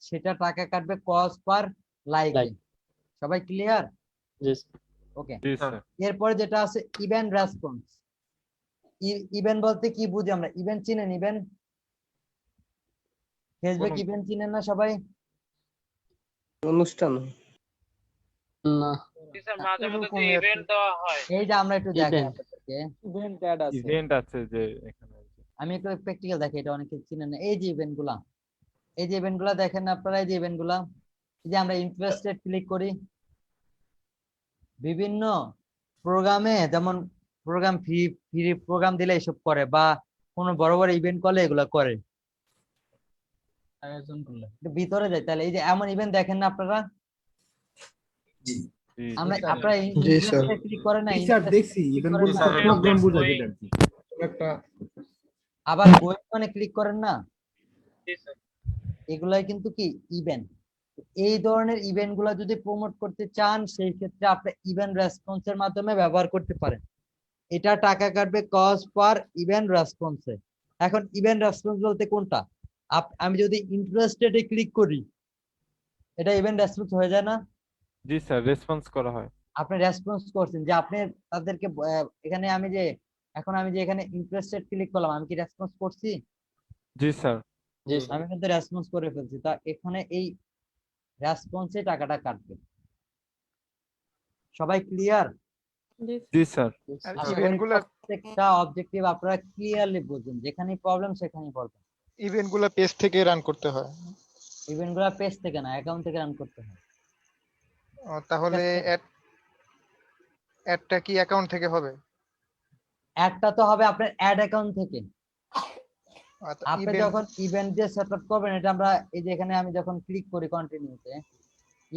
সেটা টাকা কাটবে কস্ট পার লাইকে। সবাই ক্লিয়ার? ওকে, জি স্যার। এরপরে যেটা আছে ইভেন্ট রেসপন্স। ইভেন্ট বলতে কি বুঝি আমরা? ইভেন্ট চিনেন? ইভেন্ট, ফেসবুক ইভেন্ট চিনেন না সবাই? অনুষ্ঠান না এরকমই আর কি। এই যে আমরা একটু দেখাই আপনাদেরকে, ইভেন্ট অ্যাড আছে। ইভেন্ট আছে যে এখানে। আমি একটু প্র্যাকটিক্যাল দেখি, এটা অনেকে চিনেন না। এই যে ইভেন্ট গুলা, এই যে ইভেন্ট গুলা দেখেন আপনারা, এই যে ইভেন্ট গুলা, এই যে আমরা ইন্টারেস্টেড ক্লিক করি, বিভিন্ন প্রোগ্রামে, যেমন প্রোগ্রাম ফ্রি ফ্রি প্রোগ্রাম দিলে এসব করে, বা কোনো বড় বড় ইভেন্ট করলে এগুলা করে। আয়োজন করলে একটু ভিতরে যাই তাহলে, এই যে এমন ইভেন্ট দেখেন না আপনারা? আমরা আপনারা ইন্টারেস্টে ক্লিক করেন না? জি স্যার, দেখছি ইভেন্ট বলতে তো প্রোগ্রাম বোঝায় যেটা আর কি। একটা আবার গোয়িং ক্লিক করেন না? এগুলাই কিন্তু কি ইভেন্ট। এই ধরনের ইভেন্ট গুলা যদি প্রমোট করতে চান, সেই ক্ষেত্রে আপনি ইভেন্ট রেসপন্সের মাধ্যমে ব্যবহার করতে পারেন। এটা টাকা কাটবে কস্ট পার ইভেন্ট রেসপন্সে। এখন ইভেন্ট রেসপন্স বলতে কোনটা? আমি যদি ইন্টারেস্টেডে ক্লিক করি, এটা ইভেন্ট রেসপন্স হয়ে যায় না? জি স্যার, রেসপন্স করা হয়। আপনি রেসপন্স করছেন, যে আপনি তাদেরকে এখানে আমি যে এখানে ইন্টারেস্টেড ক্লিক করলাম, আমি কি রেসপন্স করছি? জি স্যার। আমি কিন্তু রেসপন্স করে ফেলছি। তা এখানে এই রেসপন্সে টাকাটা কাটবে। সবাই ক্লিয়ার? জি স্যার। আর আশা ইভেন্ট করি গুলা প্রত্যেকটা অবজেক্টিভ আপনারা ক্লিয়ারলি বুঝুন, যেখানেই প্রবলেম সেখানেই বলবেন। ইভেন্ট গুলা পেজ থেকে রান করতে হয়। ইভেন্ট গুলা পেজ থেকে না, অ্যাকাউন্ট থেকে রান করতে হয়। তাহলে অ্যাডটা কি অ্যাকাউন্ট থেকে হবে? অ্যাডটা তো হবে আপনার অ্যাড অ্যাকাউন্ট থেকে। আচ্ছা, আপনি event যখন ইভেন্ট দিয়ে সেটআপ করবেন, এটা আমরা এই যে এখানে আমি যখন ক্লিক করি কন্টিনিউতে,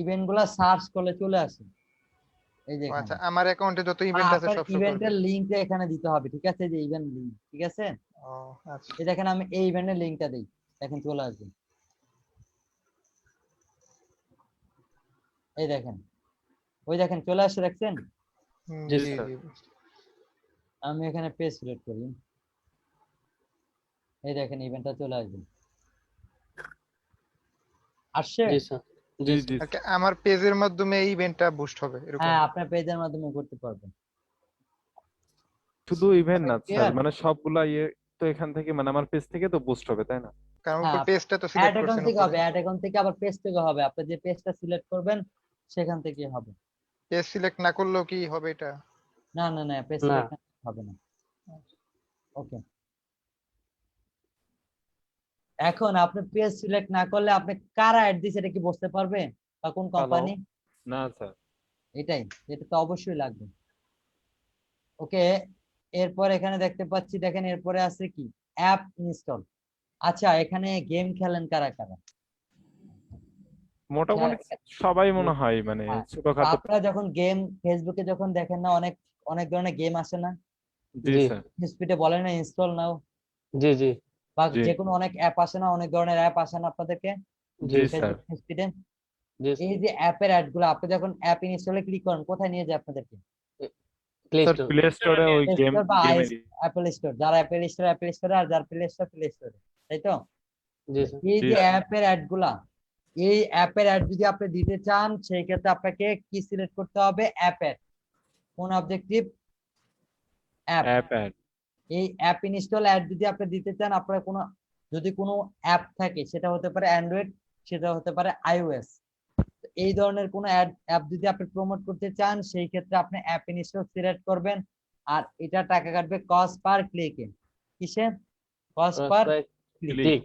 ইভেন্ট গুলা সার্চ করলে চলে আসে এই যে এখানে। আচ্ছা, আমার অ্যাকাউন্টে যত ইভেন্ট আছে আপনার সব শো করবে। ইভেন্টের লিংকটা এখানে দিতে হবে, ঠিক আছে? যে ইভেন্ট লিংক, ঠিক আছে? ও আচ্ছা, এই দেখেন আমি এই ইভেন্টের লিংকটা দেই, দেখেন চলে আসবে। এই দেখেন, ওই দেখেন চলে আসছে, দেখছেন? জি জি স্যার। জি। আমি এখানে পেজ সিলেক্ট করি, এই দেখেন ইভেন্টটা চলে আসবে। আসছে? জি স্যার। জি জি আর কি আমার পেজের মাধ্যমে এই ইভেন্টটা বুস্ট হবে এরকম? হ্যাঁ, আপনার পেজের মাধ্যমে করতে পারবেন। শুধু ইভেন্ট না স্যার, ক্লিয়ার? মানে সবগুলা ইয়ে তো এখান থেকে, মানে আমার পেজ থেকে তো বুস্ট হবে, তাই না? কারণ উপর হ্যাঁ, পেজটা তো অ্যাড সিলেক্ট অ্যাকাউন্ট করছেন থেকে উপরে। হবে, অ্যাড অ্যাকাউন্ট থেকে আবার পেজ থেকে হবে। আপনি যে পেজটা সিলেক্ট করবেন সেখান থেকে হবে। পেজ সিলেক্ট না করলেও কি হবে এটা? না না না, পেজ না। সিলেক্ট হবে না। ওকে, এখন আপনি পেজ সিলেক্ট না করলে আপনি কারা অ্যাড দিছে এটা কি বুঝতে পারবে, বা কোন কোম্পানি? না স্যার। এটাই, এটা তো অবশ্যই লাগবে। ওকে, এরপর এখানে দেখতে পাচ্ছি, দেখেন এরপরে আছে কি, অ্যাপ ইনস্টল। আচ্ছা, এখানে গেম খেলেন কারা কারা? মোটামুটি সবাই মনে হয়, মানে হ্যাঁ, ছোটখাটো। আপনারা যখন গেম ফেসবুকে যখন দেখেন না, অনেক অনেক ধরনের গেম আসে না, জি জি। স্যার। স্পিডে বলে না ইনস্টল নাও, জি জি বা জি যে কোনো অনেক অ্যাপ আসে না, অনেক ধরনের অ্যাপ আসে না আপনাদেরকে জি স্যার। ফেসবুক স্পিডে। জি এই যে অ্যাপের অ্যাড গুলো আপনি যখন অ্যাপ ইনস্টলে ক্লিক করেন, কোথায় নিয়ে যায় আপনাদেরকে? Play sir store. প্লে স্টোরে ওই প্লে গেম স্টোর বা গেমের অ্যাপল স্টোর। যারা অ্যাপল স্টোরে, আর যার প্লে স্টোরে, তাই তো? জি স্যার। এই জি যে স্যার। অ্যাপের অ্যাড গুলা, এই অ্যাপের অ্যাড যদি আপনি দিতে চান, সেই ক্ষেত্রে আপনাকে কি সিলেক্ট করতে হবে? App ad. কোন অবজেক্টিভ? অ্যাপ। App ad. এই অ্যাপ ইনস্টল অ্যাড যদি আপনি দিতে চান, আপনার কোনো যদি কোনো অ্যাপ থাকে, সেটা হতে পারে অ্যান্ড্রয়েড, সেটা হতে পারে আইওএস, এই ধরনের কোনো অ্যাপ যদি আপনি প্রমোট করতে চান, সেই ক্ষেত্রে আপনি অ্যাপ ইনস্টল সিলেক্ট করবেন। আর এটা টাকা কাটবে কস্ট পার ক্লিকে। কিসে? Cost per click. Click.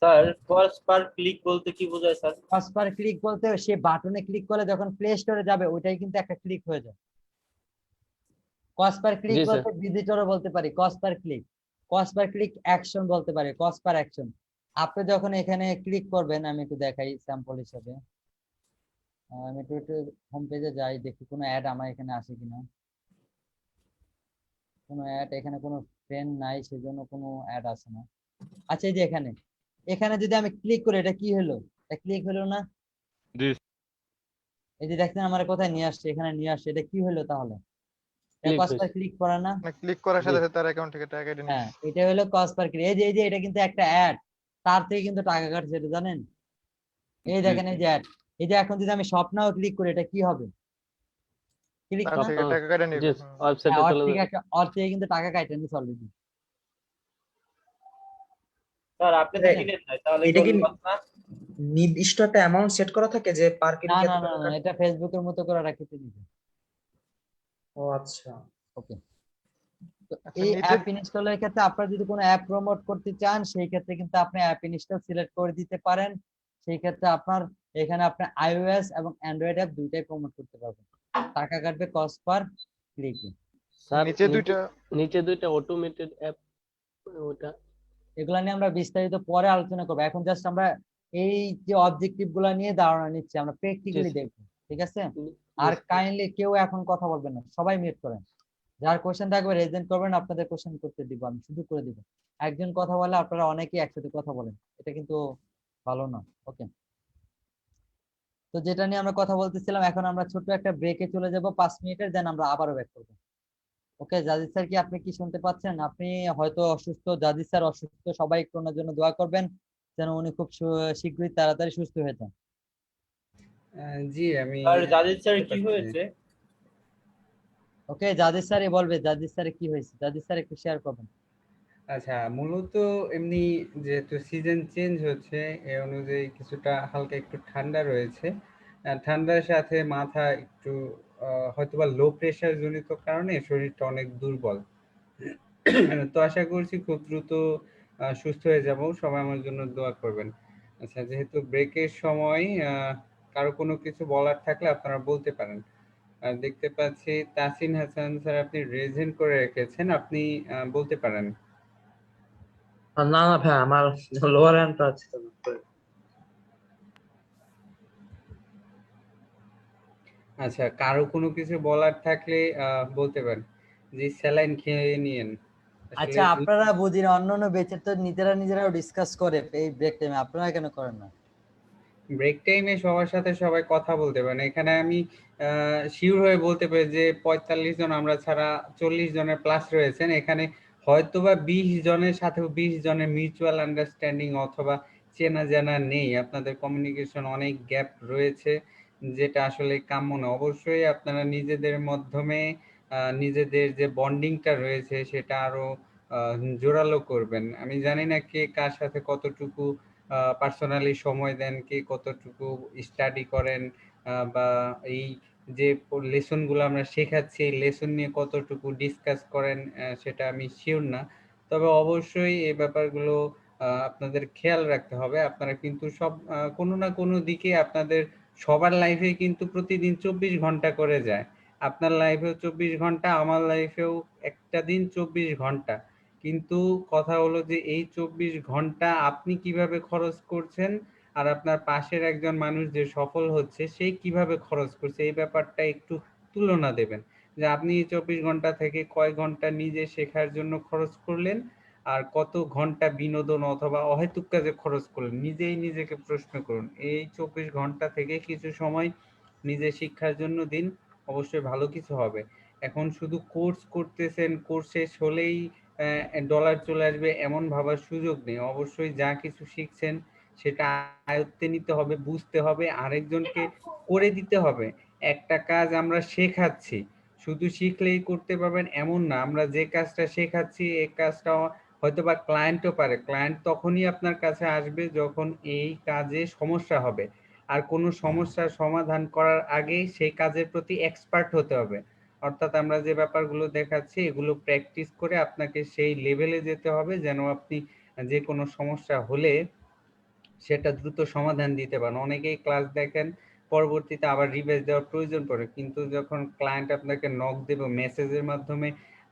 Sir cost per click বলতে কি বোঝায় স্যার? কস্ট পার ক্লিক বলতে সে বাটনে ক্লিক করলে যখন প্লে স্টোরে যাবে, ওইটাই কিন্তু একটা ক্লিক হয়ে যায়। কস্ট পার ক্লিক জি স্যার। বলতে ভিজিটরও বলতে পারি, cost per click. Cost per click action বলতে পারি, কস্ট পার অ্যাকশন। আপনি যখন এখানে ক্লিক করবেন, আমি একটু দেখাই স্যাম্পল হিসেবে। আমি একটু হোম পেজে যাই, দেখি কোনো অ্যাড আমার এখানে আসে কিনা। কোনো অ্যাড এখানে কোনো ফ্রেন্ড নাই, সেজন্য কোনো অ্যাড আসে না। আচ্ছা, এই যে এখানে এখানে যদি আমি ক্লিক করি, এটা কি হলো? এটা ক্লিক হলো না? জি এই যে দেখছেন আমার কোথায় নিয়ে আসছে, এখানে নিয়ে আসছে, এটা কি হলো তাহলে? এটা ক্লিক কস্ট পার হয়েছে। ক্লিক করা না? মানে ক্লিক করার জি সাথে সাথে তার অ্যাকাউন্ট থেকে টাকা কেটে নিচ্ছে। হ্যাঁ, এটা হলো কস্ট পার ক্লিক। এই যে এটা কিন্তু একটা অ্যাড, তার থেকে কিন্তু টাকা কাটছে, এটা জানেন? এই জি দেখেন এই যে অ্যাড। এই যে এখন যদি আমি স্বপ্নাও ক্লিক করি, এটা কি হবে? ক্লিক তার না? থেকে টাকা কেটে জি নিবে। ওয়েবসাইটে ওর চলে থেকে যাবে। একটা, ওর থেকে কিন্তু টাকা কাটে নিচ্ছে অলরেডি। স্যার আপনি তো দিলেন না, তাহলে এটা কি কোন কথা? নির্দিষ্ট একটা অ্যামাউন্ট সেট করা থাকে যে পার না ক্লিক না এত না টাকা না, এটা ফেসবুকের মতো করে রাখতে দিবে। ও আচ্ছা। ওকে, তো আচ্ছা, এই নিচে অ্যাপ ইনস্টলের ক্ষেত্রে আপনারা যদি কোনো অ্যাপ প্রমোট করতে চান, সেই ক্ষেত্রে কিন্তু আপনি অ্যাপ ইনস্টল সিলেক্ট করে দিতে পারেন। সেই ক্ষেত্রে আপনার এখানে আপনি আইওএস এবং অ্যান্ড্রয়েড অ্যাপ দুইটাই প্রমোট করতে পারবেন। টাকা কাটবে কস্ট পার ক্লিকে। স্যার নিচে দুইটা নিচে দুইটা অটোমেটেড অ্যাপ, ওটা এগুলা নিয়ে আমরা বিস্তারিত পরে আলোচনা করবো। এখন জাস্ট আমরা এই যে অবজেক্টিভ গুলা নিয়ে ধারণা নিচ্ছি, আমরা প্র্যাকটিক্যালি দেখবো, ঠিক আছে? আর কাইন্ডলি কেউ এখন কথা বলবেন না, সবাই মিউট করেন। যার কোশ্চেন থাকবে রেজেন্ট করবেন, আপনাদের কোশ্চেন করতে দিব, আমি শুধু করে দিব। একজন কথা বলে আপনারা অনেকেই একসাথে কথা বলেন, এটা কিন্তু ভালো না। ওকে, তো যেটা নিয়ে আমরা কথা বলতেছিলাম, এখন আমরা ছোট্ট একটা ব্রেকে চলে যাব 5 মিনিটের, দেন আমরা আবারও ব্যাক করবো। ওকে, জাজিদ স্যার কি আপনি কি শুনতে পাচ্ছেন? আপনি হয়তো অসুস্থ, জাজিদ স্যার অসুস্থ, সবাই একটু ওনার জন্য দোয়া করবেন যেন উনি খুব শীঘ্রই তাড়াতাড়ি সুস্থ হয়ে যান। জি আমি স্যার জাজিদ স্যার বুঝতে কি পারছি। হয়েছে? ওকে, জাজিদ স্যারই বলবে জাজিদ স্যার কি হয়েছে, জাজিদ স্যার একটু শেয়ার করবেন। আচ্ছা, মূলত এমনি যেহেতু সিজন চেঞ্জ হচ্ছে, এই অনুযায়ী কিছুটা হালকা একটু ঠান্ডা রয়েছে। ঠান্ডার সাথে মাথা একটু হয়তোবা লো প্রেশার জনিত কারণে শরীরটা অনেক দুর্বল। তো আশা করছি খুব দ্রুত সুস্থ হয়ে যাব। সবাই আমার জন্য দোয়া করবেন। আচ্ছা, যেহেতু ব্রেকের সময় কারো কোনো কিছু বলার থাকলে আপনারা বলতে পারেন। আর দেখতে পাচ্ছি তাসিন হাসান স্যার আপনি রেজেন্ট করে রেখেছেন, আপনি বলতে পারেন। না না ভাই, আমার লোয়ার হ্যান্ডটা আছে তো। আচ্ছা, কারো কোনো কিছু বলার থাকলে বলতে পারেন। যে স্যালাইন খেয়ে নিয়েন আসলে। আচ্ছা, আপনারা বুঝি না, অন্যান্য বেচে তো নিজেরাও ডিসকাস করে এই ব্রেক টাইমে, আপনারা কেন করেন না? ব্রেক টাইমে সবার সাথে সবাই কথা বলতে পারেন। এখানে আমি শিওর হয়ে বলতে পারি যে 45 জন আমরা ছাড়া 40 জনের প্লাস রয়েছেন এখানে। হয়তোবা 20 জনের সাথেও 20 জনের মিউচুয়াল আন্ডারস্ট্যান্ডিং অথবা চেনা জানা নেই, আপনাদের কমিউনিকেশন অনেক গ্যাপ রয়েছে, যেটা আসলে কাম্য না। অবশ্যই আপনারা নিজেদের মাধ্যমে নিজেদের যে বন্ডিংটা রয়েছে সেটা আরো জোরালো করবেন। আমি জানি না কে কার সাথে কতটুকু পার্সোনালি সময় দেন, কে কতটুকু স্টাডি করেন, বা এই যে লেসনগুলো আমরা শেখাচ্ছি এই লেসন নিয়ে কতটুকু ডিসকাস করেন, সেটা আমি শিওর না। তবে অবশ্যই এই ব্যাপারগুলো আপনাদের খেয়াল রাখতে হবে। আপনারা কিন্তু সব কোনো না কোনো দিকে আপনাদের সবার লাইফে কিন্তু প্রতিদিন 24 ঘন্টা করে যায়। আপনার লাইফেও 24 ঘন্টা, আমার লাইফেও একটা দিন 24 ঘন্টা। কিন্তু কথা হলো যে এই 24 ঘন্টা আপনি কিভাবে খরচ করছেন আর আপনার পাশের একজন মানুষ যে সফল হচ্ছে সে কিভাবে খরচ করছে, এই ব্যাপারটা একটু তুলনা দেবেন। যে আপনি এই 24 ঘন্টা থেকে কয় ঘন্টা নিজে শেখার জন্য খরচ করলেন আর কত ঘন্টা বিনোদন অথবা অহেতুক কাজে খরচ করলেন, নিজেই নিজেকে প্রশ্ন করুন। এই 24 ঘন্টা থেকে কিছু সময় নিজের শিক্ষার জন্য দিন, অবশ্যই ভালো কিছু হবে। এখন শুধু কোর্স করতেছেন, কোর্স শেষ হলেই ডলার চলে আসবে এমন ভাবার সুযোগ নেই। অবশ্যই যা কিছু শিখছেন সেটা আয়ত্তে নিতে হবে, বুঝতে হবে, আরেকজনকে করে দিতে হবে। একটা কাজ আমরা শেখাচ্ছি, শুধু শিখলেই করতে পারবেন এমন না। আমরা যে কাজটা শেখাচ্ছি এই কাজটা হয়তোবা ক্লায়েন্টও পারে। ক্লায়েন্ট তখনই আপনার কাছে আসবে যখন এই কাজে সমস্যা হবে। আর কোনো সমস্যার সমাধান করার আগে সেই কাজের প্রতি এক্সপার্ট হতে হবে। অর্থাৎ আমরা যে ব্যাপারগুলো দেখাচ্ছি এগুলো প্র্যাকটিস করে আপনাকে সেই লেভেলে যেতে হবে যেন আপনি যে কোনো সমস্যা হলে সেটা দ্রুত সমাধান দিতে পারেন। অনেকেই ক্লাস দেখেন, পরবর্তীতে আবার রিভাইজ দেওয়ার প্রয়োজন পড়ে, কিন্তু যখন ক্লায়েন্ট আপনাকে নক দেবে মেসেজের মাধ্যমে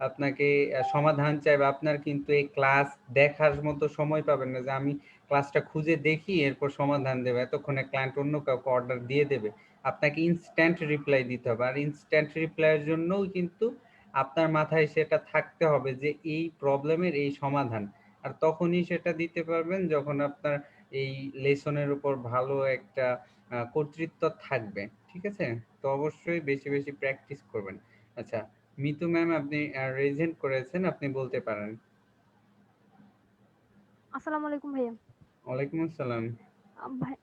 আপনাকে সমাধান চাইবে, আপনার কিন্তু এই ক্লাস দেখার মতো সময় পাবেন না যে আমি ক্লাসটা খুঁজে দেখি এরপর সমাধান দেবে। এতক্ষণে ক্লায়েন্ট অন্য কাউকে অর্ডার দিয়ে দেবে। আপনাকে ইনস্ট্যান্ট রিপ্লাই দিতে হবে। আর ইনস্ট্যান্ট রিপ্লাইয়ের জন্যও কিন্তু আপনার মাথায় সেটা থাকতে হবে যে এই প্রবলেমের এই সমাধান। আর তখনই সেটা দিতে পারবেন যখন আপনার এই লেসনের উপর ভালো একটা কর্তৃত্ব থাকবে। ঠিক আছে? তো অবশ্যই বেশি বেশি প্র্যাকটিস করবেন। আচ্ছা, মিতু ম্যাম আপনি রেজেন্ট করেছেন, আপনি বলতে পারেন। আসসালামু আলাইকুম ভাইয়া। ওয়ালাইকুম আসসালাম। ভাই,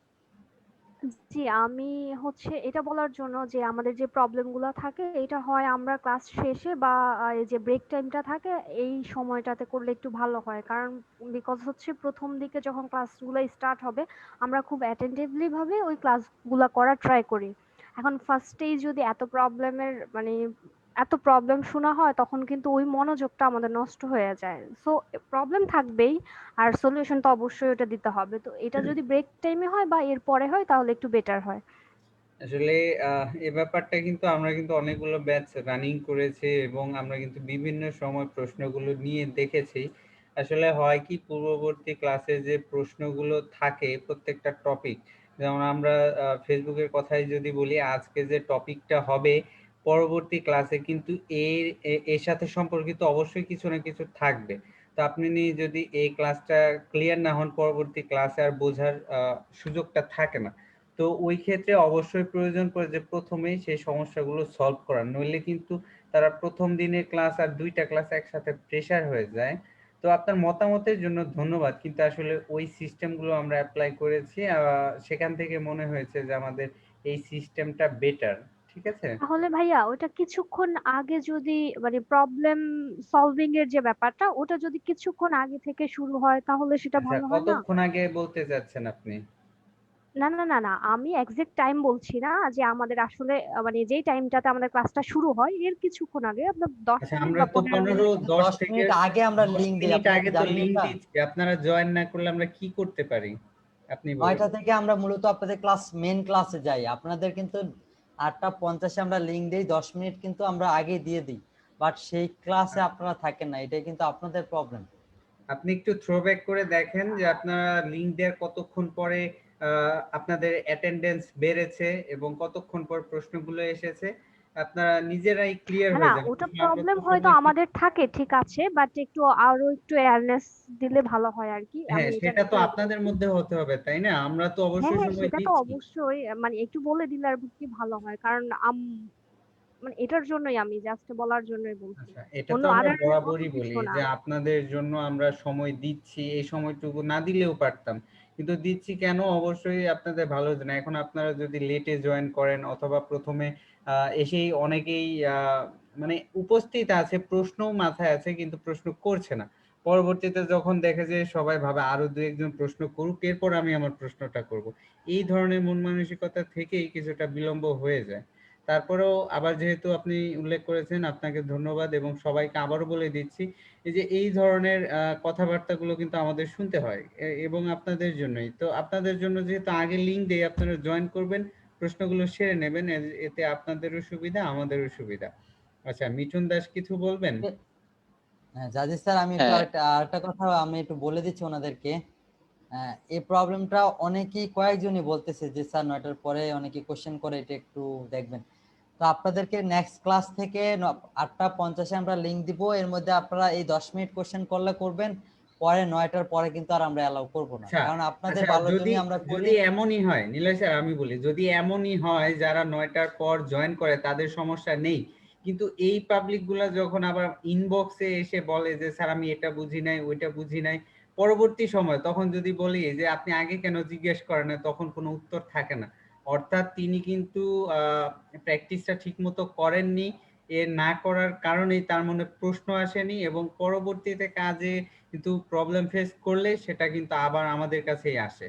জি আমি হচ্ছে এটা বলার জন্য যে আমাদের যে প্রবলেম গুলো থাকে এটা হয় আমরা ক্লাস শেষে বা এই যে ব্রেক টাইমটা থাকে এই সময়টাতে করলে একটু ভালো হয়। কারণ বিকজ হচ্ছে প্রথম দিকে যখন ক্লাসগুলো স্টার্ট হবে আমরা খুব অ্যাটেন্টিভলি ভাবে ওই ক্লাসগুলো করার ট্রাই করি। এখন ফার্স্টেই যদি এত প্রবলেম শোনা হয় তখন কিন্তু ওই মনোযোগটা আমাদের নষ্ট হয়ে যায়। সো প্রবলেম থাকবেই, আর সলিউশন তো অবশ্যই ওটা দিতে হবে। তো এটা যদি ব্রেক টাইমে হয় বা এর পরে হয় তাহলে একটু বেটার হয়। আসলে এই ব্যাপারটা কিন্তু আমরা কিন্তু অনেকগুলো ব্যাচ রানিং করেছি এবং আমরা কিন্তু বিভিন্ন সময় প্রশ্নগুলো নিয়ে দেখেছি। আসলে হয় কি, পূর্ববর্তী ক্লাসে যে প্রশ্নগুলো থাকে প্রত্যেকটা টপিক, যেমন আমরা ফেসবুকের কথাই যদি বলি, আজকে যে টপিকটা হবে পরবর্তী ক্লাসে কিন্তু এর সাথে সম্পর্কিত অবশ্যই কিছু না কিছু থাকবে। তো আপনি যদি এই ক্লাসটা ক্লিয়ার না হন পরবর্তী ক্লাসে আর বোঝার সুযোগটা থাকে না। তো ওই ক্ষেত্রে অবশ্যই প্রয়োজন পড়ে যে প্রথমেই সেই সমস্যাগুলো সলভ করার, নইলে কিন্তু তারা প্রথম দিনের ক্লাস আর দুইটা ক্লাস একসাথে প্রেসার হয়ে যায়। তো আপনার মতামতের জন্য ধন্যবাদ, কিন্তু আসলে ওই সিস্টেমগুলো আমরা অ্যাপ্লাই করেছি, সেখান থেকে মনে হয়েছে যে আমাদের এই সিস্টেমটা বেটার। ঠিক আছে? তাহলে ভাইয়া ওটা কিছুক্ষণ আগে যদি প্রবলেম সলভিং এর যে ব্যাপারটা ওটা যদি কিছুক্ষণ আগে থেকে শুরু হয় তাহলে সেটা আচ্ছা, ভালো হয় না? কতক্ষণ আগে বলতে চাচ্ছেন আপনি? না না না না, আমি এক্সাক্ট টাইম বলছি না, যে আমাদের আসলে যেই টাইমটাতে আমাদের ক্লাসটা শুরু হয় এর কিছুক্ষণ আগে আপনার 10 আচ্ছা, মিনিট আমরা বা তো 15 10 মিনিট। থেকে মিনিট আগে আমরা 10 লিংক দিই, মিনিট আপনারা কি আগে তো জানেন লিংক এটা? দিচ্ছি। আপনারা জয়েন না করলে আমরা কি করতে পারি? আপনি বলুন। 9টা থেকে আমরা মূলত আপনাদের মেন ক্লাসে যাই। আপনাদের কিন্তু 8:50 আমরা লিংক দেই, 10 মিনিট কিন্তু আমরা আগে দিয়ে দিই, বাট সেই ক্লাসে আপনারা থাকেন না, এটাই কিন্তু আপনাদের প্রবলেম। আপনি একটু থ্রোব্যাক করে দেখেন যে আপনারা লিংক দেওয়ার কতক্ষণ পরে আপনাদের অ্যাটেন্ডেন্স বেড়েছে এবং কতক্ষণ পর প্রশ্নগুলো এসেছে, আপনারা নিজেরাই ক্লিয়ার না হয়ে না, যাবেন। ওটা আমরা প্রবলেম তো হয়তো সময় আমাদের থাকে, ঠিক আছে, বাট একটু আরো একটু অ্যাওয়ারনেস দিলে ভালো হয় আর কি। আমি হ্যাঁ, এটা সেটা তো নিয়ে আপনাদের মধ্যে হতে হবে, তাই না? আমরা তো হ্যাঁ অবশ্যই হ্যাঁ, সময় সেটা তো দিচ্ছি। অবশ্যই, মানে একটু বলে দিলে আর কি ভালো হয়, কারণ মানে এটার জন্যই আমি জাস্ট বলার জন্যই বলছি, আচ্ছা, এটা অন্য তো আমরা আদার অন্য বরাবরই কিছু বলি না। যে আপনাদের জন্য আমরা সময় দিচ্ছি, এই সময়টুকু না দিলেও পারতাম, কিন্তু দিচ্ছি কেন? অবশ্যই আপনাদের ভালোর জন্য। এখন আপনারা যদি লেটে জয়েন করেন অথবা প্রথমে এসেই অনেকেই মানে উপস্থিত আছে, প্রশ্নও মাথায় আছে কিন্তু প্রশ্ন করছে না, পরবর্তীতে যখন দেখে যে সবাই ভাবে আরো দু একজন প্রশ্ন করুক এরপর আমি আমার প্রশ্নটা করব, এই ধরনের মন মানসিকতা থেকেই কিছুটা বিলম্ব হয়ে যায়। তারপরেও আবার যেহেতু আপনি উল্লেখ করেছেন, আপনাকে ধন্যবাদ এবং সবাইকে আবারও বলে দিচ্ছি এই যে এই ধরনের কথাবার্তাগুলো কিন্তু আমাদের শুনতে হয় এবং আপনাদের জন্যই তো, আপনাদের জন্য যেহেতু আগে লিংক দেই, আপনারা জয়েন করবেন, প্রশ্নগুলো সেরে নেবেন, এতে আপনাদেরও সুবিধা আমাদেরও সুবিধা। আচ্ছা, মিঠুন দাস কিছু বলবেন? হ্যাঁ জাজিদ স্যার, আমি একটু হ্যাঁ আরেকটা কথা আমি একটু বলে দিচ্ছি ওনাদেরকে। এই প্রবলেমটা অনেকেই কয়েকজনই বলতেছে যে স্যার 9টার পরে অনেকে কোশ্চেন করে, এটা একটু দেখবেন। তো আপনাদেরকে নেক্সট ক্লাস থেকে 8:50 আমরা লিংক দিব, এর মধ্যে আপনারা এই 10 মিনিট কোশ্চেন করলে করবেন, পরে 9টার পরে কিন্তু আর আমরা অ্যালাউ করব না, আচ্ছা, কারণ আপনাদের আচ্ছা, ভালোর যদি জন্যই আমরা করি। যদি এমনই হয় নিলয় স্যার, আমি বলি যদি এমনই হয় যারা 9টার পর জয়েন করে তাদের সমস্যা নেই, কিন্তু এই পাবলিক গুলা যখন আবার ইনবক্সে এসে বলে যে স্যার আমি এটা বুঝি নাই ওইটা বুঝি নাই, পরবর্তী সময় তখন যদি বলি যে আপনি আগে কেন জিজ্ঞেস করেন না, তখন কোনো উত্তর থাকে না। অর্থাৎ তিনি কিন্তু প্র্যাকটিসটা ঠিক মতো করেননি, এ না করার কারণেই তার মনে প্রশ্ন আসেনি এবং পরবর্তীতে কাজে কিন্তু প্রবলেম ফেস করলে সেটা কিন্তু আবার আমাদের কাছেই আসে।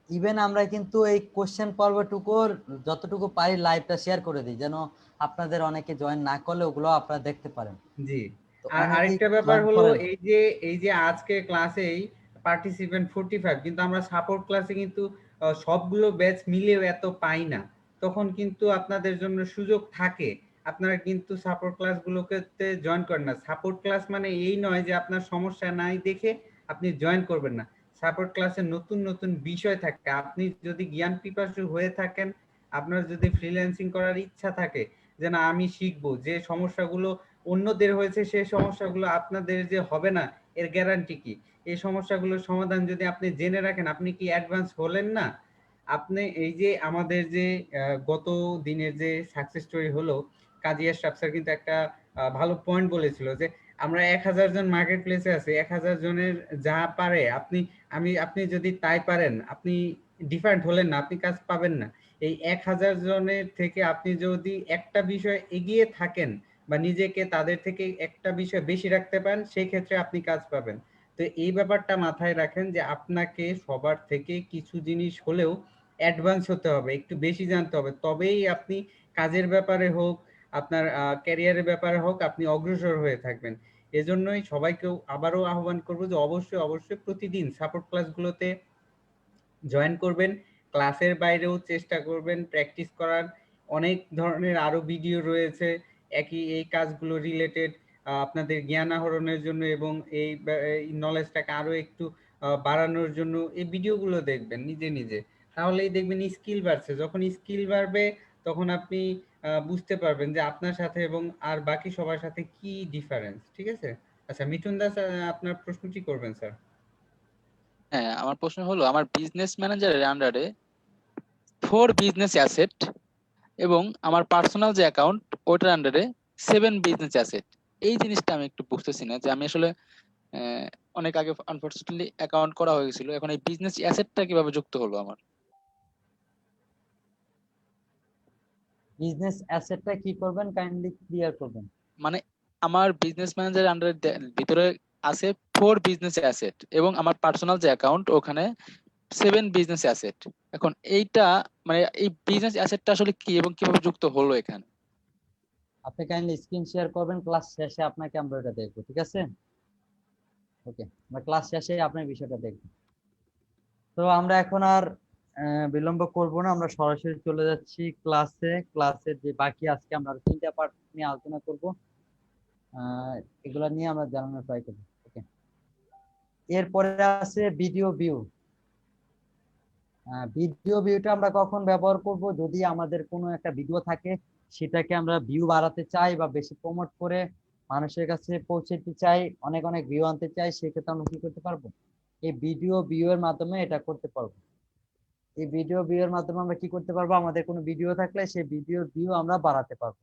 ইভেন আমরা কিন্তু এই কোশ্চেন পর্বটুকুর যতটুকু পারি লাইভটা শেয়ার করে দিই, যেন আপনাদের অনেকে জয়েন না করলে ওগুলো আপনারা দেখতে পারেন। জি, তো আর অনেকেই আরেকটা ব্যাপার জয়েন হলো করেন। এই যে আজকে ক্লাসেই পার্টিসিপেন্ট 45, কিন্তু আমরা সাপোর্ট ক্লাসে কিন্তু সবগুলো ব্যাচ মিলেও এত পাই না, তখন কিন্তু আপনাদের জন্য সুযোগ থাকে, আপনারা কিন্তু সাপোর্ট ক্লাসগুলোকে জয়েন করেন না। সাপোর্ট ক্লাস মানে এই নয় যে আপনার সমস্যা নাই দেখে আপনি জয়েন করবেন না, সাপোর্ট ক্লাসে নতুন নতুন বিষয় থাকে, আপনি যদি জ্ঞান পিপাসু হয়ে থাকেন, আপনার যদি ফ্রিল্যান্সিং করার ইচ্ছা থাকে যে না আমি শিখবো, যে সমস্যাগুলো অন্যদের হয়েছে সেই সমস্যাগুলো আপনাদের যে হবে না এর গ্যারান্টি কি? এই সমস্যাগুলোর সমাধান যদি আপনি জেনে রাখেন, আপনি কি অ্যাডভান্স হলেন না? আপনি এই যে আমাদের যে গত দিনের যে সাকসেস স্টোরি হলো, কাজী আশরাফ স্যার কিন্তু একটা ভালো পয়েন্ট বলেছিল যে আমরা 1000 জন মার্কেট প্লেসে আছি, 1000 জনের যা পারে আপনি যদি তাই পারেন, আপনি ডিফারেন্ট হলেন না, আপনি কাজ পাবেন না। এই 1000 জনের থেকে আপনি যদি একটা বিষয় এগিয়ে থাকেন বা নিজেকে তাদের থেকে একটা বিষয় বেশি রাখতে পারেন, সেই ক্ষেত্রে আপনি কাজ পাবেন। তো এই ব্যাপারটা মাথায় রাখেন যে আপনাকে সবার থেকে কিছু জিনিস হলেও অ্যাডভান্স হতে হবে, একটু বেশি জানতে হবে, তবেই আপনি কাজের ব্যাপারে হোক, আপনার ক্যারিয়ারের ব্যাপারে হোক, আপনি অগ্রসর হয়ে থাকবেন। এজন্যই সবাইকে আবারও আহ্বান করবো যে অবশ্যই অবশ্যই প্রতিদিন সাপোর্ট ক্লাসগুলোতে জয়েন করবেন, ক্লাসের বাইরেও চেষ্টা করবেন প্র্যাকটিস করার, অনেক ধরনের আরো ভিডিও রয়েছে এই কাজগুলো রিলেটেড, আপনাদের জ্ঞান আহরণের জন্য এবং এই নলেজটাকে আরো একটু বাড়ানোর জন্য এই ভিডিওগুলো দেখবেন নিজে নিজে, তাহলেই দেখবেন স্কিল বাড়ছে, যখন স্কিল বাড়বে তখন আপনি বুঝতে পারবেন যে আপনার সাথে এবং আর বাকি সবার সাথে কি ডিফারেন্স। ঠিক আছে? আচ্ছা, মিঠুন দাস, আপনার প্রশ্নটি করবেন স্যার। হ্যাঁ, আমার প্রশ্ন হলো আমার বিজনেস ম্যানেজারের আন্ডারে 4 বিজনেস অ্যাসেট এবং আমার পার্সোনাল যে অ্যাকাউন্ট ওটার আন্ডারে 7 বিজনেস অ্যাসেট। এই জিনিসটা আমি একটু বুঝতেছি না, যে আমি আসলে অনেক আগে আনফরচুনেটলি অ্যাকাউন্ট করা হয়ে গেছিল, এখন এই বিজনেস অ্যাসেটটা কিভাবে যুক্ত হলো আমার? বিজনেস অ্যাসেটটা কি করবেন কাইন্ডলি ক্লিয়ার করবেন। মানে আমার বিজনেস ম্যানেজারের আন্ডারে ভিতরে আছে 4 বিজনেস অ্যাসেট এবং আমার পার্সোনাল যে অ্যাকাউন্ট ওখানে 7 বিজনেস অ্যাসেট। এখন এইটা মানে এই বিজনেস অ্যাসেটটা আসলে কি এবং কিভাবে যুক্ত হলো এখানে? আপনি কাইন্ডলি স্ক্রিন শেয়ার করবেন, ক্লাস শেষে আপনাকে আমরা এটা দেখবো, ঠিক আছে? ওকে, আমরা ক্লাস শেষে আপনার বিষয়টা দেখবো। তো আমরা এখন আর বিলম্ব করব না, আমরা সরাসরি চলে যাচ্ছি ক্লাসে। ক্লাসের যে বাকি আজকে আমরা আরো 3টা পার্ট নিয়ে আলোচনা করব, এগুলা নিয়ে আমরা জানানোর ট্রাই করব। ওকে, এরপরে আছে ভিডিও ভিউ। ভিডিও ভিউটা আমরা কখন ব্যবহার করব? যদি আমাদের কোনো একটা ভিডিও থাকে, সেটাকে আমরা ভিউ বাড়াতে চাই বা বেশি প্রমোট করে মানুষের কাছে পৌঁছাতে চাই, অনেক অনেক ভিউ আনতে চাই, সেক্ষেত্রে আমরা কি করতে পারবো? এই ভিডিও ভিউ এর মাধ্যমে এটা করতে পারবো। এই ভিডিও ভিউ এর মাধ্যমে আমরা কি করতে পারবো? আমাদের কোনো ভিডিও থাকলে সেই ভিডিওর ভিউ আমরা বাড়াতে পারবো।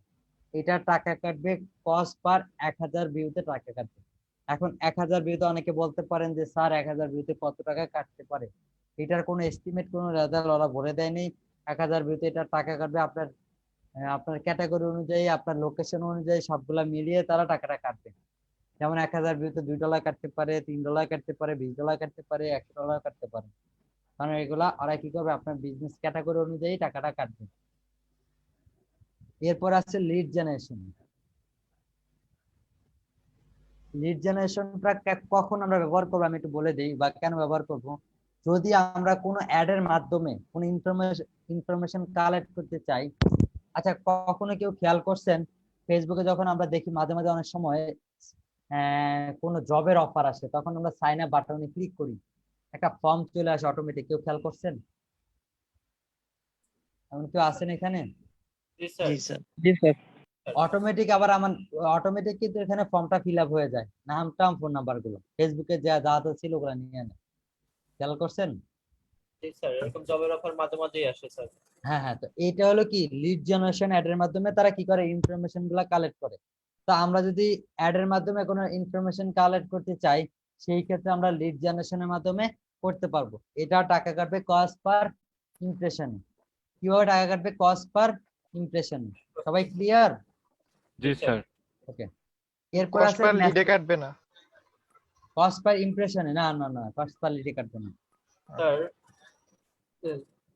এটা টাকা কাটবে, কস্ট পার 1000 ভিউতে টাকা কাটবে। এখন 1000 ভিউতে অনেকে বলতে পারেন যে স্যার 1000 ভিউতে কত টাকা কাটতে পারে? এটার কোনো এস্টিমেট, কোনো রেজাল্ট ওরা বলে দেয়নি। 1000 ভিউতে এটা টাকা কাটবে আপনার আপনার ক্যাটাগরি অনুযায়ী, আপনার লোকেশন অনুযায়ী সবগুলা মিলিয়ে তারা টাকাটা কাটবে। যেমন 1000 ভিউতে $2 কাটতে পারে, $3 কাটতে পারে, $20 কাটতে পারে, $100 কাটতে পারে। কারণ এগুলা ওরা কি করবে? আপনার বিজনেস ক্যাটাগরি অনুযায়ী টাকাটা কাটবে। এরপর আছে লিড জেনারেশন। লিড জেনারেশনটা কখন আমরা ব্যবহার করবো আমি একটু বলে দিই, বা কেন ব্যবহার করব। যদি আমরা কোনো অ্যাড এর মাধ্যমে কোনো ইনফরমেশন কালেক্ট করতে চাই। আচ্ছা, কখনো কেউ খেয়াল করছেন ফেসবুকে যখন আমরা দেখি মাঝে মাঝে অনেক সময় কোনো জবের অফার আসে, তখন আমরা সাইন আপ বাটনে ক্লিক করি, একটা ফর্ম চলে আসে অটোমেটিক। কেউ খেয়াল করছেন? এমন কেউ আছেন এখানে? অটোমেটিক আবার আমার অটোমেটিক কিন্তু এখানে ফর্মটা ফিল আপ হয়ে যায়, নাম টাম ফোন নাম্বার গুলো ফেসবুকে যা যা ছিল ওগুলো নিয়ে নেয়। খেয়াল করছেন? এরকম জবের অফার মাঝে মাঝেই আসে স্যার। হ্যাঁ হ্যাঁ, তো এটা হলো কি লিড জেনারেশন। অ্যাড এর মাধ্যমে তারা কি করে? ইনফরমেশন গুলা কালেক্ট করে। তো আমরা যদি অ্যাড এর মাধ্যমে কোনো ইনফরমেশন কালেক্ট করতে চাই, সেই ক্ষেত্রে আমরা লিড জেনারেশনের মাধ্যমে করতে পারবো। এটা টাকা কাটবে কস্ট পার ইমপ্রেশন। কিভাবে টাকা কাটবে? কস্ট পার ইমপ্রেশন। সবাই ক্লিয়ার? জি স্যার। ওকে, এরপর কস্ট আছে পার লিডে কাটবে না, কস্ট পার ইমপ্রেশনে। না না না, কস্ট পার লিডে কাটবে না। স্যার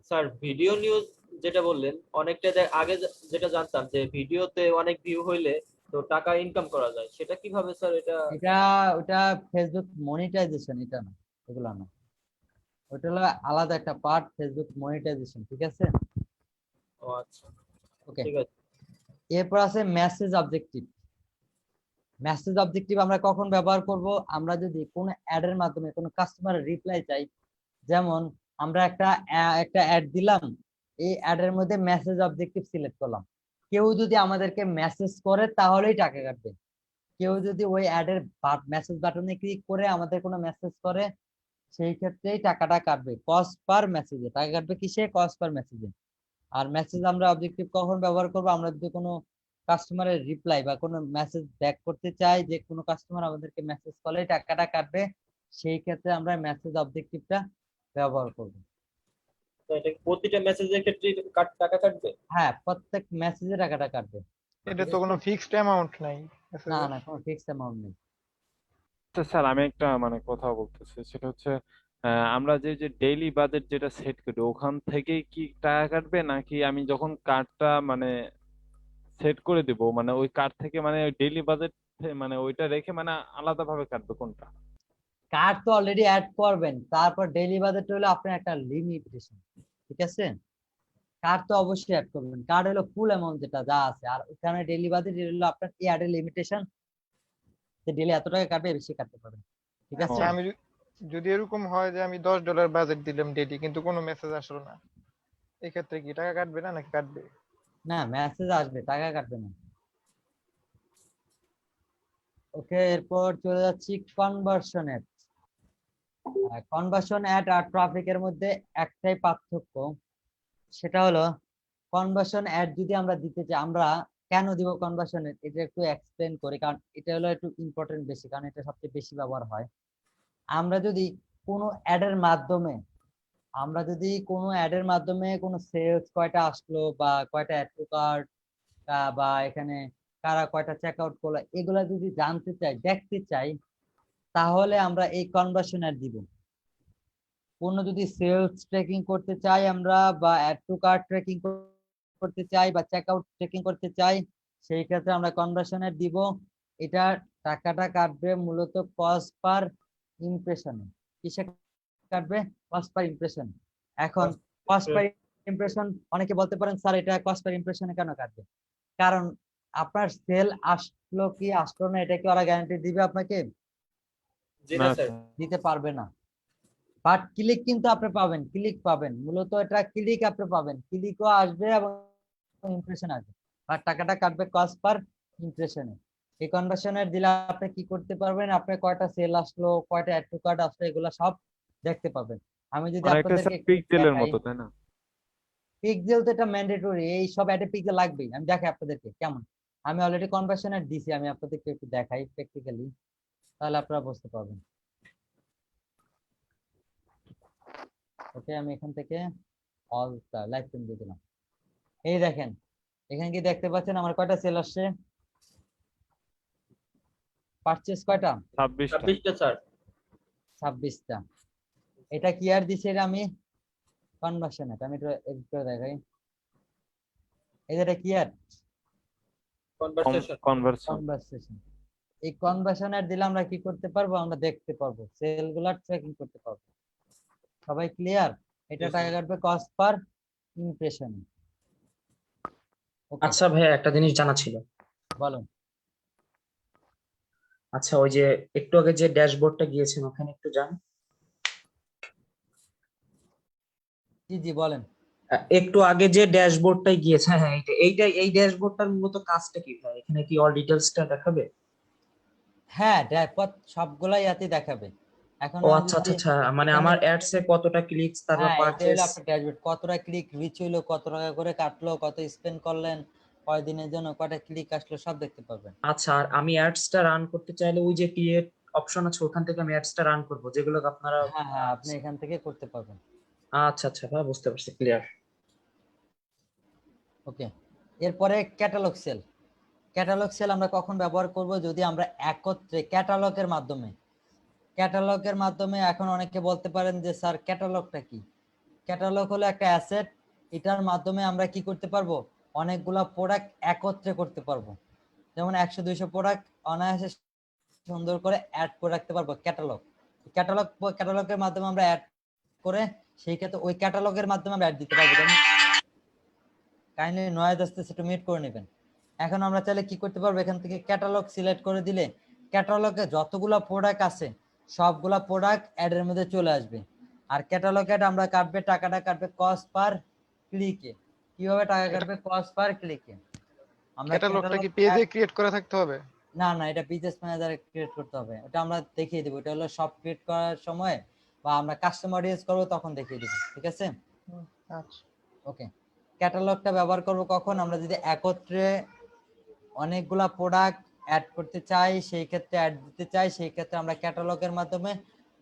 স্যার ভিডিও নিউজ যেটা বললেন, অনেকটা আগে যেটা জানতাম যে ভিডিওতে অনেক ভিউ হইলে তো টাকা ইনকাম করা যায়, সেটা কিভাবে স্যার? এটা ওটা ফেসবুক মনিটাইজেশন, এটা না, এগুলো না। ওটা হলো আলাদা একটা পার্ট, ফেসবুক মনিটাইজেশন। ঠিক আছে? ও আচ্ছা, ওকে, ঠিক আছে। এরপর আছে মেসেজ অবজেক্টিভ। মেসেজ অবজেক্টিভ আমরা কখন ব্যবহার করব? আমরা যদি কোনো অ্যাড এর মাধ্যমে কোনো কাস্টমারের রিপ্লাই চাই। যেমন আমরা একটা অ্যাড দিলাম, এই অ্যাড এর মধ্যে মেসেজ অবজেক্টিভ সিলেক্ট করলাম। কেউ যদি আমাদেরকে মেসেজ করে তাহলেই টাকা কাটবে। কেউ যদি ওই অ্যাড এর মেসেজ বাটনে ক্লিক করে আমাদের কোনো মেসেজ করে, সেই ক্ষেত্রেই টাকাটা কাটবে। কস্ট পার মেসেজে টাকা কাটবে। কিসে? কস্ট পার মেসেজে। আর মেসেজ আমরা অবজেক্টিভ কখন ব্যবহার করব? আমরা যদি কোনো কাস্টমারের রিপ্লাই বা কোনো মেসেজ ব্যাক করতে চাই, যে কোনো কাস্টমার আমাদেরকে মেসেজ করলেই টাকাটা কাটবে, সেই ক্ষেত্রে আমরা মেসেজ অবজেক্টিভটা ব্যবহার করব। তো এটা প্রতিটা মেসেজের ক্ষেত্রে টাকা কাটবে? হ্যাঁ, প্রত্যেক মেসেজে টাকাটা কাটবে। এটা তো কোনো ফিক্সড অ্যামাউন্ট নাই। না না, কোনো ফিক্সড অ্যামাউন্ট নেই। আচ্ছা স্যার, আমি একটা কথা বলতেছি, সেটা হচ্ছে আমরা যে যে ডেইলি বাজেট যেটা সেট করি, ওখান থেকেই কি টাকা কাটবে, নাকি আমি যখন কার্ডটা সেট করে দিব ওই কার্ড থেকে ডেইলি বাজেট ওইটা রেখে আলাদা ভাবে কাটবে কোনটা? কার্ড তো অলরেডি অ্যাড করবেন, তারপর ডেইলি বাজেট হলো আপনার একটা লিমিটেশন। ঠিক আছে? কার্ড তো অবশ্যই অ্যাড করবেন। কার্ড হলো ফুল অ্যামাউন্ট যেটা যা আছে, আর ওখানে ডেইলি বাজেট হলো আপনার এই অ্যাডের লিমিটেশন, যে ডেইলি এত টাকা কাটবে, বেশি কাটতে পারবেন। ঠিক আছে? আচ্ছা, আমি যদি এরকম হয় যে আমি $10 বাজেট দিলাম ডেইলি, কিন্তু কোনো মেসেজ আসলো না, এই ক্ষেত্রে কি টাকা কাটবে না নাকি কাটবে? না, মেসেজ আসবে, টাকা কাটবে না। ওকে, এরপর চলে যাচ্ছি কনভার্সন অ্যাড। কনভার্সন অ্যাড আর ট্রাফিকের মধ্যে একটাই পার্থক্য, সেটা হলো কনভার্সন অ্যাড যদি আমরা দিতে চাই, আমরা কেন দিব কনভার্সন অ্যাড, এটা একটু এক্সপ্লেন করি, কারণ এটা হলো একটু ইম্পর্টেন্ট বেশি, কারণ এটা সবচেয়ে বেশি ব্যবহার হয়। আমরা যদি কোনো অ্যাডের মাধ্যমে কোনো সেলস কয়টা আসলো, বা কয়টা অ্যাড টু কার্ট, বা এখানে কারা কয়টা চেক আউট করলো, এগুলা যদি জানতে চাই, দেখতে চাই, তাহলে আমরা এই কনভার্সন অ্যাড দিব। কোনো যদি সেলস ট্র্যাকিং করতে চাই আমরা, বা অ্যাড টু কার্ট ট্র্যাকিং করতে চাই, বা চেক আউট ট্র্যাকিং করতে চাই, সেই ক্ষেত্রে আমরা কনভার্সন অ্যাড দিব। এটা টাকাটা কাটবে মূলত কস্ট পার ইমপ্রেশনে। কিসে কাটবে? কস্ট পার ইমপ্রেশন। এখন কস্ট পার ইমপ্রেশন, অনেকে বলতে পারেন স্যার এটা কস্ট পার ইমপ্রেশনে কেন কাটবে? কারণ আপনার সেল আসলো কি আসলো না এটা কি ওরা গ্যারান্টি দিবে আপনাকে? জি না না স্যার। স্যার। দিতে পারবে না। বাট ক্লিক কিন্তু আপনি পাবেন, ক্লিক পাবেন, মূলত এটা ক্লিক আপনি পাবেন, ক্লিকও আসবে এবং ইমপ্রেশন আসবে, আর টাকাটা কাটবে কস্ট পার ইমপ্রেশনে। এই কনভার্সনের দিলে আপনি কি করতে পারবেন, আপনি কয়টা সেল আসলো, কয়টা অ্যাড টু কার্ট আসলো, এগুলো সব দেখতে পাবেন। আমি যদি অনেকটা আপনাদেরকে স্যার একটু পিক্সেলের দেখাই, মতো, তাই না? পিক্সেল তো এটা ম্যান্ডেটরি, এই সব অ্যাডে পিক্সেল লাগবেই। আমি দেখাই আপনাদেরকে কেমন, আমি অলরেডি কনভার্সনের দিছি, আমি আপনাদেরকে একটু দেখাই প্র্যাকটিক্যালি, তাহলে আপনারা বুঝতে পারবেন। ওকে, আমি এখান থেকে অল লাইভ স্ট্রিম দিয়ে দিলাম। এই দেখেন, এখানে কি দেখতে পাচ্ছেন আমার কয়টা সেল আসছে, পারচেজ কয়টা? 26টা। 26টা স্যার। 26টা। এটা কি আর দিছে, এটা আমি কনভার্সন, এটা আমি একটু edit করে দেখাই। এটা কি আর কনভারসেশন। কনভার্সন। কনভারসেশন। এই কনভার্সনের দিলে আমরা কি করতে পারবো, আমরা দেখতে পারবো, সেল গুলা ট্র্যাকিং করতে পারবো। সবাই ক্লিয়ার? এটা Yes, টাকা sir. কাটবে কস্ট পার ইমপ্রেশন। ওকে, আচ্ছা ভাইয়া, একটা জিনিস জানা ছিল। বলুন। আচ্ছা, ওই যে একটু আগে যে ড্যাশবোর্ডটা গিয়েছেন ওখানে একটু যান। জি জি বলেন। একটু আগে যে ড্যাশবোর্ডটাই গিয়েছে, হ্যাঁ এই ড্যাশবোর্ডটার মূলত কাজটা কি ভাই? এখানে কি অল ডিটেইলসটা দেখাবে? হ্যাঁ, ড্যাশবোর্ড সবগুলাই ইয়াতে দেখাবে। এখন ও আমি আচ্ছা যদি আচ্ছা আচ্ছা, মানে এখানে, আমার অ্যাডস এ কতটা ক্লিকস, তারপর হ্যাঁ এটা পারচেজ। হলো আপনার ড্যাশবোর্ড, কতটা ক্লিক রিচ হইলো, কত টাকা করে কাটলো, কত স্পেন্ড করলেন, কয় দিনের জন্য কয়টা ক্লিক আসলো, সব দেখতে পারবেন। আচ্ছা, আর আমি অ্যাডসটা রান করতে চাইলে ওই যে ক্রিয়েট অপশন আছে, ওখান থেকে আমি অ্যাডসটা রান করব, যেগুলো আপনারা। হ্যাঁ হ্যাঁ, আপনি এখান থেকে করতে পারবেন। আচ্ছা আচ্ছা ভাই, বুঝতে পারছি, ক্লিয়ার। ওকে, এরপরে ক্যাটালগ সেল। ক্যাটালগ সেল আমরা কখন ব্যবহার করব, যদি আমরা একত্রে ক্যাটালগের মাধ্যমে, ক্যাটালগের মাধ্যমে, এখন অনেকে বলতে পারেন যে স্যার ক্যাটালগটা কি? ক্যাটালগ হলো একটা অ্যাসেট, এটার মাধ্যমে আমরা কি করতে পারবো, অনেকগুলা প্রোডাক্ট একত্রে করতে পারবো। যেমন 100-200 প্রোডাক্ট অনায়াসে সুন্দর করে অ্যাড করে রাখতে পারবো ক্যাটালগ। ক্যাটালগের মাধ্যমে আমরা অ্যাড করে সেই ক্ষেত্রে ওই ক্যাটালগের মাধ্যমে আমরা অ্যাড দিতে পারবো। যেমন কাইন্ডলি নয়েজ আসতেছে, একটু মিউট করে নেবেন। এখন আমরা চাইলে কি করতে পারবো, এখান থেকে ক্যাটালগ সিলেক্ট করে দিলে ক্যাটালগে যতগুলো প্রোডাক্ট আছে সবগুলা প্রোডাক্ট অ্যাডের মধ্যে চলে আসবে। আর ক্যাটালগ অ্যাড আমরা কাটবে, টাকাটা কাটবে কস্ট পার ক্লিকে। কিভাবে টাকা কাটবে? কস্ট পার ক্লিকে। আমরা ক্যাটালগটা কি ক্যাটালগ পেজে ক্রিয়েট করা থাকতে হবে? না না, এটা বিজনেস ম্যানেজারে ক্রিয়েট করতে হবে, এটা আমরা দেখিয়ে দেবো। এটা হলো সব ক্রিয়েট করার সময় বা আমরা কাস্টমার ইউজ করবো তখন দেখিয়ে দেবো, ঠিক আছে? আচ্ছা, ওকে, ক্যাটালগটা ব্যবহার করব কখন, আমরা যদি একত্রে অনেকগুলা প্রোডাক্ট অ্যাড করতে চাই, সেই ক্ষেত্রে অ্যাড দিতে চাই, সেই ক্ষেত্রে আমরা ক্যাটালগের মাধ্যমে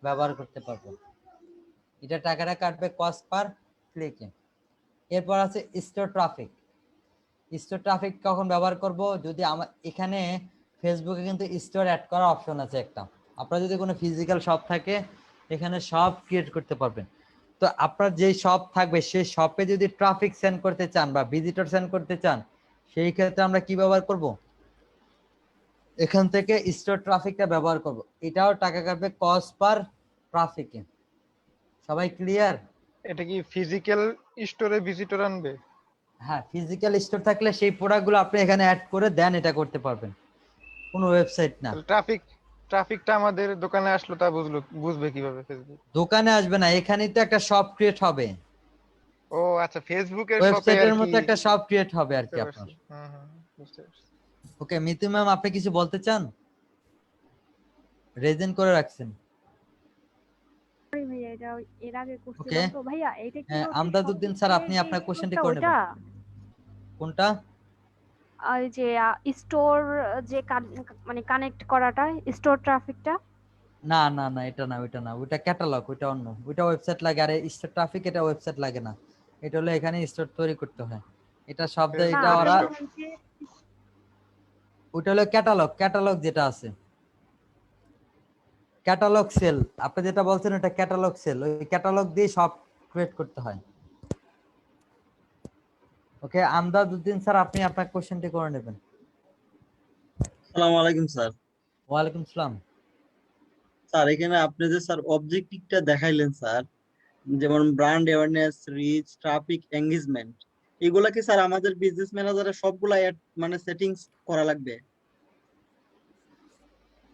ব্যবহার করতে পারবো। এটা টাকাটা কাটবে কস্ট পার ক্লিকে। এরপর আছে স্টোর ট্রাফিক। স্টোর ট্রাফিক কখন ব্যবহার করব, যদি আমার এখানে ফেসবুকে কিন্তু স্টোর অ্যাড করার অপশন আছে একটা। আপনার যদি কোনো ফিজিক্যাল শপ থাকে এখানে শপ ক্রিয়েট করতে পারবেন। তো আপনার যেই শপ থাকবে সেই শপে যদি ট্রাফিক সেন্ড করতে চান বা ভিজিটর সেন্ড করতে চান, সেই ক্ষেত্রে আমরা কি ব্যবহার করব, এখান থেকে স্টোর ট্রাফিকটা ব্যবহার করব। এটাও টাকা কাটবে কস্ট পার ট্রাফিকে। সবাই ক্লিয়ার? এটা কি ফিজিক্যাল স্টোরে ভিজিটর আনবে? হ্যাঁ, ফিজিক্যাল স্টোর থাকলে সেই প্রোডাক্টগুলো আপনি এখানে অ্যাড করে দেন, এটা করতে পারবেন, কোনো ওয়েবসাইট না। ট্রাফিকটা আমাদের দোকানে আসলো, তা বুঝবে কিভাবে ফেসবুক? দোকানে আসবে না, এখানেই তো একটা শপ ক্রিয়েট হবে, ও আচ্ছা, ফেসবুকের শপে আর ওয়েবসাইটের কি। মতো একটা শপ ক্রিয়েট হবে আর কি বুঝতে আপনার। পারছি। বুঝতে পারছি। ওকে, মিতু ম্যাম আপনি কিছু বলতে চান? রেজেন করে রাখছেন। সরি ভাইয়া, এটা এর আগে ওকে, করছিলাম তো ভাইয়া। এটা কি হচ্ছে আমদাদুদ্দিন স্যার, আপনি শপিং আপনার কোশ্চেনটি স্টোরটা করে ওটা? নেবেন। কোনটা? ওই যে স্টোর যে মানে কানেক্ট করাটা, স্টোর ট্রাফিকটা? না না না, এটা না, ওইটা না, ওইটা ক্যাটালগ, ওইটা অন্য, ওইটা ওয়েবসাইট লাগে। আর স্টোর ট্রাফিক এটা ওয়েবসাইট লাগে না, এটা হলো এখানে স্টোর তৈরি করতে হয়। এটা শব্দ, না, এটা আমি ওরা, বললাম যে ওইটা হলো ক্যাটালগ। ক্যাটালগ যেটা আছে ক্যাটালগ সেল, আপনি যেটা বলছেন ওটা ক্যাটালগ সেল, ওই ক্যাটালগ দিয়ে সব ক্রিয়েট করতে হয়। ওকে, আমদাদুদ্দিন স্যার আপনি আপনার কোশ্চেনটি করে নেবেন। আসসালামু আলাইকুম স্যার। ওয়ালাইকুম সালাম। স্যার এখানে আপনি যে স্যার অবজেক্টিভটা দেখাইলেন স্যার, যেমন brand awareness, reach, traffic, engagement, এগুলা কি স্যার আমাদের বিজনেস ম্যানেজারের সবগুলা মানে সেটিংস করা লাগবে?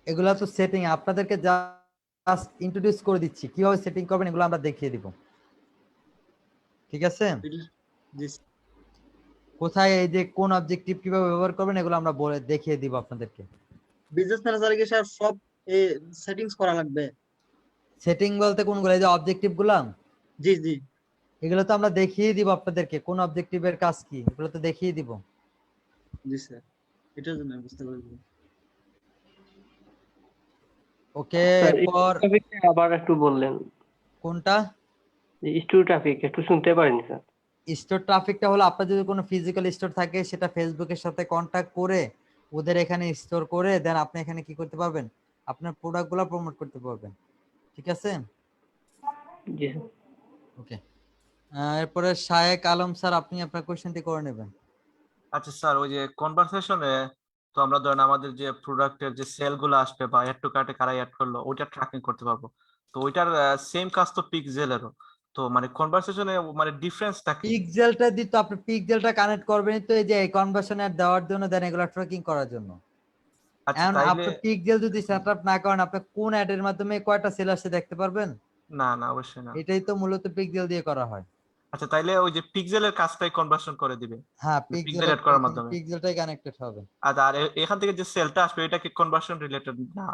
এগুলা তো সেটিং আপনাদেরকে জাস্ট ইন্ট্রোডিউস করে দিচ্ছি, কিভাবে সেটিং করবেন এগুলো আমরা দেখিয়ে দিব। ঠিক আছে, জি। কোথায় এই যে কোন অবজেক্টিভ কিভাবে ব্যবহার করবেন এগুলো আমরা বলে দেখিয়ে দিব আপনাদেরকে। বিজনেস ম্যানেজারে কি স্যার সব সেটিংস করা লাগবে? সেটিং বলতে কোনগুলো, এই যে অবজেক্টিভ গুলা? জি জি। এগুলো তো আমরা দেখিয়ে দিব আপনাদেরকে, কোন অবজেক্টিভের কাজ কি এগুলো তো দেখিয়ে দিব। জি স্যার, এটার জন্য আমি বুঝতে পারছি। ওকে, স্যার এরপর ট্রাফিকটা আবার একটু বললেন। কোনটা? স্টোর ট্রাফিক একটু শুনতে পারিনি স্যার। স্টোর ট্রাফিকটা হলো আপনার যদি কোনো ফিজিক্যাল স্টোর থাকে সেটা ফেসবুকের সাথে কন্ট্যাক্ট করে ওদের এখানে স্টোর করে দেন আপনি এখানে কি করতে পারবেন, আপনার প্রোডাক্টগুলো প্রমোট করতে পারবেন। ঠিক আছে, জি ওকে। এরপরে শায়েক আলম স্যার, আপনি আপনার কোশ্চেনটি করে নেবেন। আচ্ছা স্যার, ওই যে কনভারসেশনে তো আমরা ধরেন আমাদের যে প্রোডাক্টের যে সেল গুলো আসবে বা অ্যাড টু কার্টে কারা অ্যাড করলো ওইটা ট্র্যাকিং করতে পারবো। তো ওইটার সেম কাজ তো পিক্সেলেরও, তো মানে কনভারসেশনে মানে ডিফারেন্সটা কি? পিক্সেলটা দিতে আপনি পিক্সেলটা কানেক্ট করবেন তো এই যে এই কনভার্সন অ্যাড দেওয়ার জন্য, দেন এগুলো ট্র্যাকিং করার জন্য। আচ্ছা এখন তাইলে আপনি পিক্সেল যদি সেটআপ না করেন আপনি কোন অ্যাডের মাধ্যমে কয়টা সেল আসছে দেখতে পারবেন? না না, অবশ্যই না। এটাই তো মূলত পিক্সেল দিয়ে করা হয়। আচ্ছা তাইলে ওই যে পিক্সেলের কাজটাই কনভার্সন করে দিবে হ্যাঁ, পিক্সেল অ্যাড করার মাধ্যমে। পিক্সেলটাই কানেক্টেড হবে। আচ্ছা, আর এখান থেকে যে সেলটা আসবে এটা কি কনভার্সন রিলেটেড না?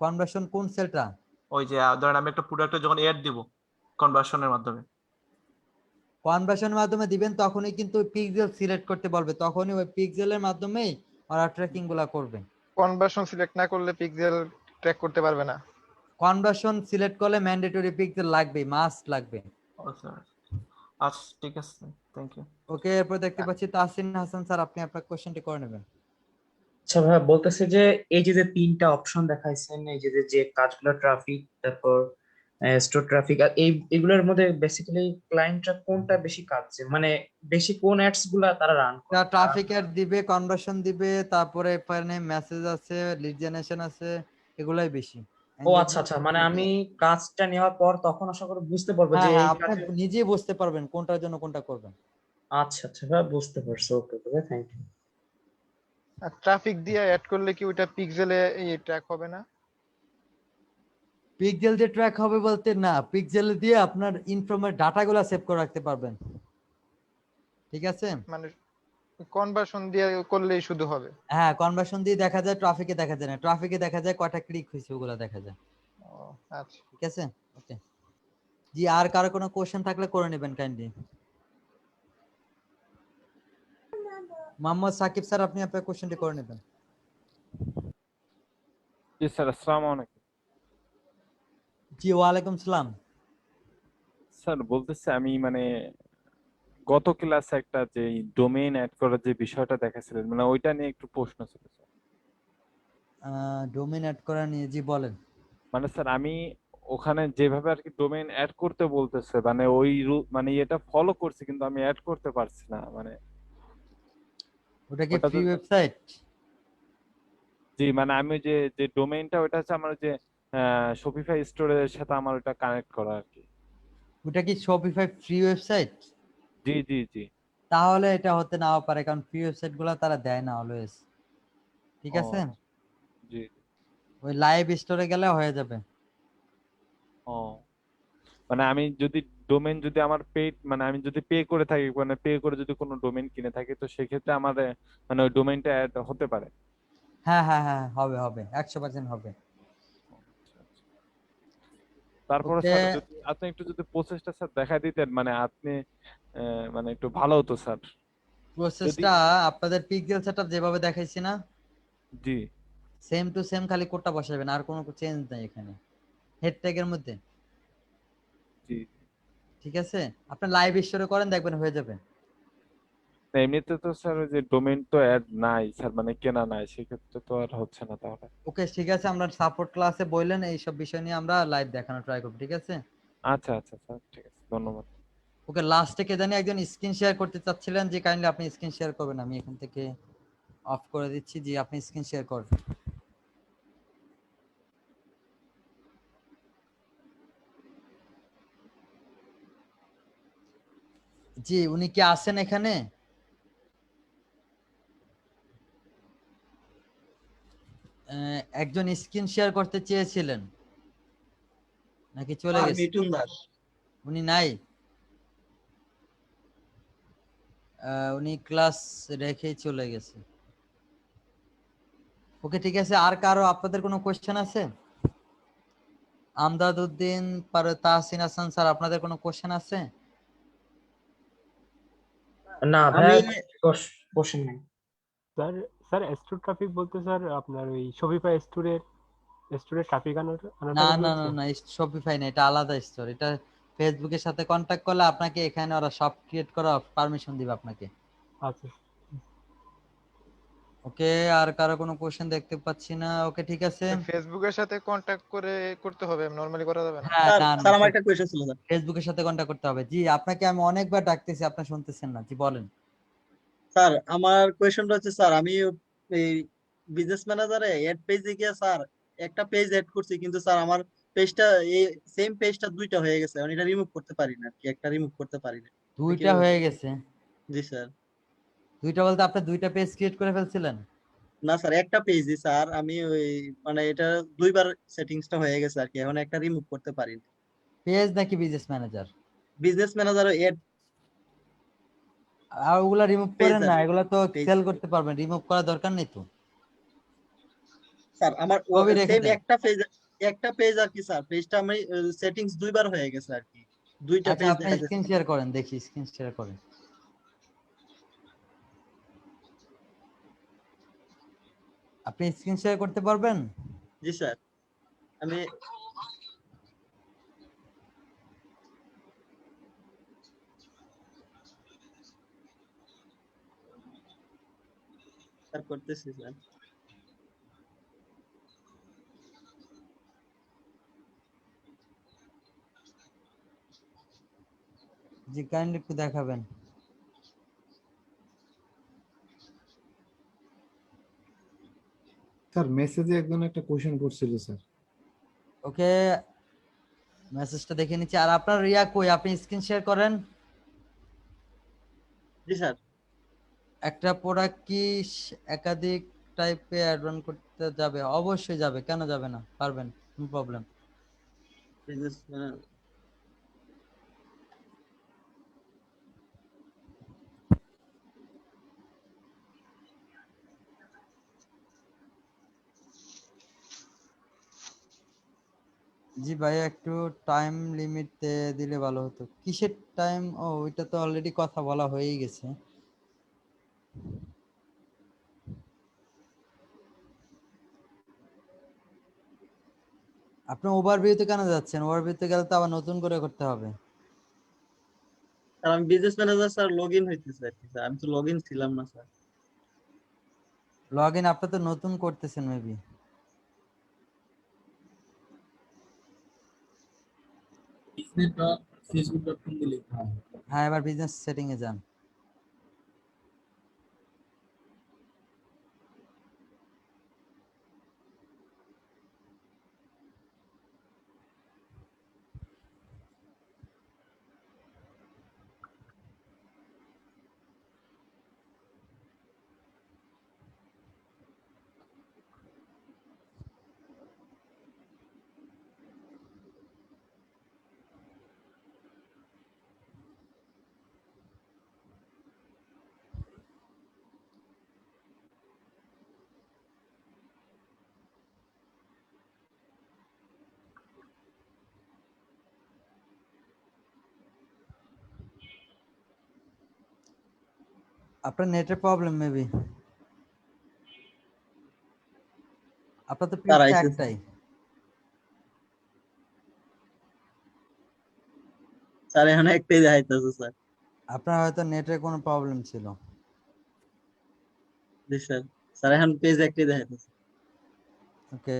কনভার্সন কোন সেলটা? ওই যে ধরেন আমি একটা প্রোডাক্টে যখন অ্যাড দিব কনভার্সনের মাধ্যমে, কনভার্সনের মাধ্যমে দিবেন তখনই কিন্তু পিক্সেল সিলেক্ট করতে বলবে, তখনই ওই পিক্সেলের মাধ্যমেই ওরা ট্র্যাকিং গুলা করবে। কনভার্সন সিলেক্ট না করলে পিক্সেল ট্র্যাক করতে পারবে না। কনভার্সন সিলেক্ট করলে ম্যান্ডেটরি পিক্সেল লাগবে, মাস্ট লাগবে। আচ্ছা ঠিক আছে, থ্যাংক ইউ। ওকে, এরপর দেখতে পাচ্ছি তাহসিন হাসান স্যার, আপনি আপনার কোশ্চেনটি করে নেবেন। আচ্ছা ভাই, বলতেছে যে এই যে তিনটা অপশন দেখাইছেন, এই যে কাজগুলো ট্রাফিক, তারপর স্টোর ট্রাফিক, আর এগুলোর মধ্যে বেসিক্যালি ক্লায়েন্টরা কোনটা বেশি কাটছে, মানে বেশি কোন অ্যাডস গুলা তারা রান করে? ট্রাফিক অ্যাড দিবে, কনভার্সন দিবে, তারপরে এখানে মেসেজ আছে, লিড জেনারেশন আছে, এগুলাই বেশি। ও আচ্ছা আচ্ছা, মানে আমি কাজটা নেওয়ার পর তখন আশা করি বুঝতে পারবো যে হ্যাঁ এই হ্যাঁ, আপনি কাজে। নিজেই বুঝতে পারবেন কোনটার জন্য কোনটা করবেন। আচ্ছা আচ্ছা ভাই, বুঝতে পারছি। ওকে ওকে, থ্যাংক ইউ। আর ট্রাফিক দিয়ে অ্যাড করলে কি ওটা পিক্সেলে ট্র্যাক হবে না? পিক্সেল দিয়ে ট্র্যাক হবে বলতে না, পিক্সেল দিয়ে আপনার ইনফর্মের ডাটাগুলো সেভ করে রাখতে পারবেন। ঠিক আছে, মানে কনভার্সন দিয়ে করলেই শুধু হবে? হ্যাঁ, কনভার্সন দিয়ে দেখা যায়, ট্রাফিকে দেখা যায় না। ট্রাফিকে দেখা যায় কয়টা ক্লিক হয়েছে ওগুলো দেখা যায়। ও আচ্ছা, ঠিক আছে, ওকে। জি, আর কারো কোনো কোশ্চেন থাকলে করে নেবেন কাইন্ডলি। মোহাম্মদ সাকিব স্যার, আপনি আপনার কোশ্চেনটি করে নেবেন। জি স্যার, আসসালামু আলাইকুম। জি, ওয়ালাইকুম সালাম। স্যার বলতেছে আমি মানে গত ক্লাসে একটা যে ডোমেইন অ্যাড করার যে বিষয়টা দেখাছিলেন মানে ওইটা নিয়ে একটু প্রশ্ন ছিল স্যার। ডোমেইন অ্যাড করা নিয়ে, জি বলেন। মানে স্যার আমি ওখানে যেভাবে আর কি ডোমেইন অ্যাড করতে বলতেছে মানে ওই মানে এটা ফলো করছি কিন্তু আমি অ্যাড করতে পারছি না। মানে ওটা কি ওটা ফ্রি তো ওয়েবসাইট? জি, মানে আমি যে যে ডোমেইনটা ওটা হচ্ছে আমার যে শপিফাই স্টোরের সাথে আমার ওটা কানেক্ট করা আর কি। ওটা কি শপিফাই ফ্রি ওয়েবসাইট? জি জি জি। তাহলে এটা হতে নাও পারে, কারণ ফ্রি ওয়েবসাইট গুলো তারা দেয় না অলওয়েজ। ঠিক ও আছে, জি। ওই লাইভ স্টোরে গেলে হয়ে যাবে। ও মানে আমি যদি ডোমেইন যদি আমার পেড মানে আমি যদি পে করে থাকি মানে পে করে যদি কোনো ডোমেইন কিনে থাকি তো সেক্ষেত্রে আমার মানে ওই ডোমেইনটা অ্যাড হতে পারে। হ্যাঁ হ্যাঁ হ্যাঁ, হবে হবে, 100% হবে। তারপরে ওকে, স্যার যদি আপনি একটু যদি প্রসেসটা স্যার দেখা দিতেন মানে আপনি মানে একটু ভালো হতো স্যার যদি। প্রসেসটা আপনাদের পিক্সেল সেটআপ যেভাবে দেখাইছি না, জি সেম টু সেম, খালি কোডটা বসাবেন, আর কোনো চেঞ্জ নাই এখানে হেড ট্যাগের মধ্যে। জি। ঠিক আছে, আপনি লাইভ স্টোরে করেন, দেখবেন হয়ে যাবে। না, এমনিতে তো স্যার ওই যে ডোমেইন তো অ্যাড নাই স্যার মানে কেনা নাই, সেক্ষেত্রে তো আর হচ্ছে না তাহলে। ওকে, ঠিক আছে, আমরা সাপোর্ট ক্লাসে বললেন এইসব বিষয় নিয়ে আমরা লাইভ দেখানো ট্রাই করব। ঠিক আছে, আচ্ছা আচ্ছা স্যার, ঠিক আছে, ধন্যবাদ। ওকে। লাস্টে কে জানি একজন স্ক্রিন শেয়ার করতে চাচ্ছিলেন, যে কাইন্ডলি আপনি স্ক্রিন শেয়ার করবেন, আমি এখান থেকে অফ করে দিচ্ছি। জি, আপনি স্ক্রিন শেয়ার করবেন। জি, উনি কি আছেন এখানে? একজন স্ক্রিন শেয়ার করতে চেয়েছিলেন নাকি চলে স্যার গেছে? মিঠুন দাস। উনি নাই? উনি ক্লাস রেখেই চলে গেছে। ওকে, ঠিক আছে। আর কারো আপনাদের কোনো কোশ্চেন আছে? আমদাদ উদ্দিন, তাহসিন হাসান স্যার, আপনাদের কোনো কোশ্চেন আছে? না আমি ভাইয়া, কোশ্চেন নাই। স্যার স্যার স্টোর ট্রাফিক বলতে স্যার আপনার ওই শপিফাই স্টোরের ট্রাফিক আনাটা না কথা না না বলছেন? না, শপিফাই না, এটা আলাদা স্টোর। এটা ফেসবুকের সাথে কন্ট্যাক্ট করলে আপনাকে এখানে ওরা সব ক্রিয়েট করা পারমিশন দিবে আপনাকে। আচ্ছা। ওকে, আর কারো কোনো কোশ্চেন দেখতে পাচ্ছি না। ওকে, ঠিক আছে। ফেসবুকের সাথে কন্টাক্ট করে করতে হবে, নরমালি করা যাবে না? হ্যাঁ, স্যার না স্যার না, আমার একটা কোয়েশ্চেন ছিল স্যার। ফেসবুকের সাথে কন্ট্যাক্ট করতে হবে। জি, আপনাকে আমি অনেকবার ডাকতেছি, আপনি শুনতেছেন না। জি বলেন। স্যার আমার কোয়েশ্চেনটা হচ্ছে স্যার, আমি এই বিজনেস ম্যানেজারে এড পেজে গিয়ে স্যার একটা পেজ এড করছি, কিন্তু স্যার আমার পেজটা এই সেম পেজটা দুইটা হয়ে গেছে। আমি এটা রিমুভ করতে পারি না আর কি, একটা রিমুভ করতে পারি না। আমি দুইটা কিভাবে হয়ে করব? গেছে? জি স্যার। দুইটা বলতে আপনি দুইটা পেজ ক্রিয়েট করে ফেলছিলেন? না স্যার, একটা পেজই স্যার। আমি ওই মানে এটা দুইবার সেটিংসটা হয়ে গেছে আর কি, এখন একটা রিমুভ করতে পারি না। পেজ নাকি business manager? Business manager ad আর ওগুলা রিমুভ পেজ করেন আর না, কি, এগুলা তো পেজ। সেল করতে পারবেন, রিমুভ করার দরকার নেই তো। স্যার আমার সবই রেখে সেম দেন। একটা পেজ আর কি স্যার, পেজটা আমি সেটিংস দুইবার হয়ে গেছে আর কি, দুইটা আচ্ছা, পেজ আপনি দেখা স্ক্রিন যাচ্ছে। শেয়ার করেন, দেখি স্ক্রিন শেয়ার করেন। আপনি স্ক্রিন শেয়ার করতে পারবেন? জি স্যার। আমি স্যার করতেছি স্যার। জি, কাইন্ডলি একটু দেখাবেন। স্যার মেসেজে একজন একটা কোশ্চেন করছিল স্যার। ওকে, মেসেজটা দেখে নিচ্ছি। আর আপনার রিয়া কই? আপনি স্ক্রিন শেয়ার করেন। জি স্যার। একটা প্রোডাক্ট কি একাধিক টাইপে অ্যাড অন করতে যাবে? অবশ্যই যাবে, কেন যাবে না? পারবেন, নো প্রবলেম। বিজনেস জি ভাই, একটু টাইম লিমিট দিলে ভালো হতো। কিসের টাইম? ও, ওইটা তো অলরেডি কথা বলা হয়েই গেছে। আপনি ওভারভিউতে কেন যাচ্ছেন? ওভারভিউতে গেলে তো আবার নতুন করে করতে হবে। স্যার আমি business manager sir log in হইতেছে আর কি স্যার, আমি তো লগ ইন ছিলাম না স্যার। লগ ইন আপনি তো নতুন করতেছেন মেবি। facebook.com দিলে হ্যাঁ, এবার বিজনেস সেটিং এ যান। আপনার নেটের প্রবলেম মেবি। আপনার তো স্যার পৃষ্ঠা আইছে একটাই। স্যার, এখন এক পেজ আইতেছে স্যার। আপনার হয়তো নেটের কোনো প্রবলেম ছিল। জি স্যার। স্যার এখন পেজ একটাই দেখাইতেছে। ওকে,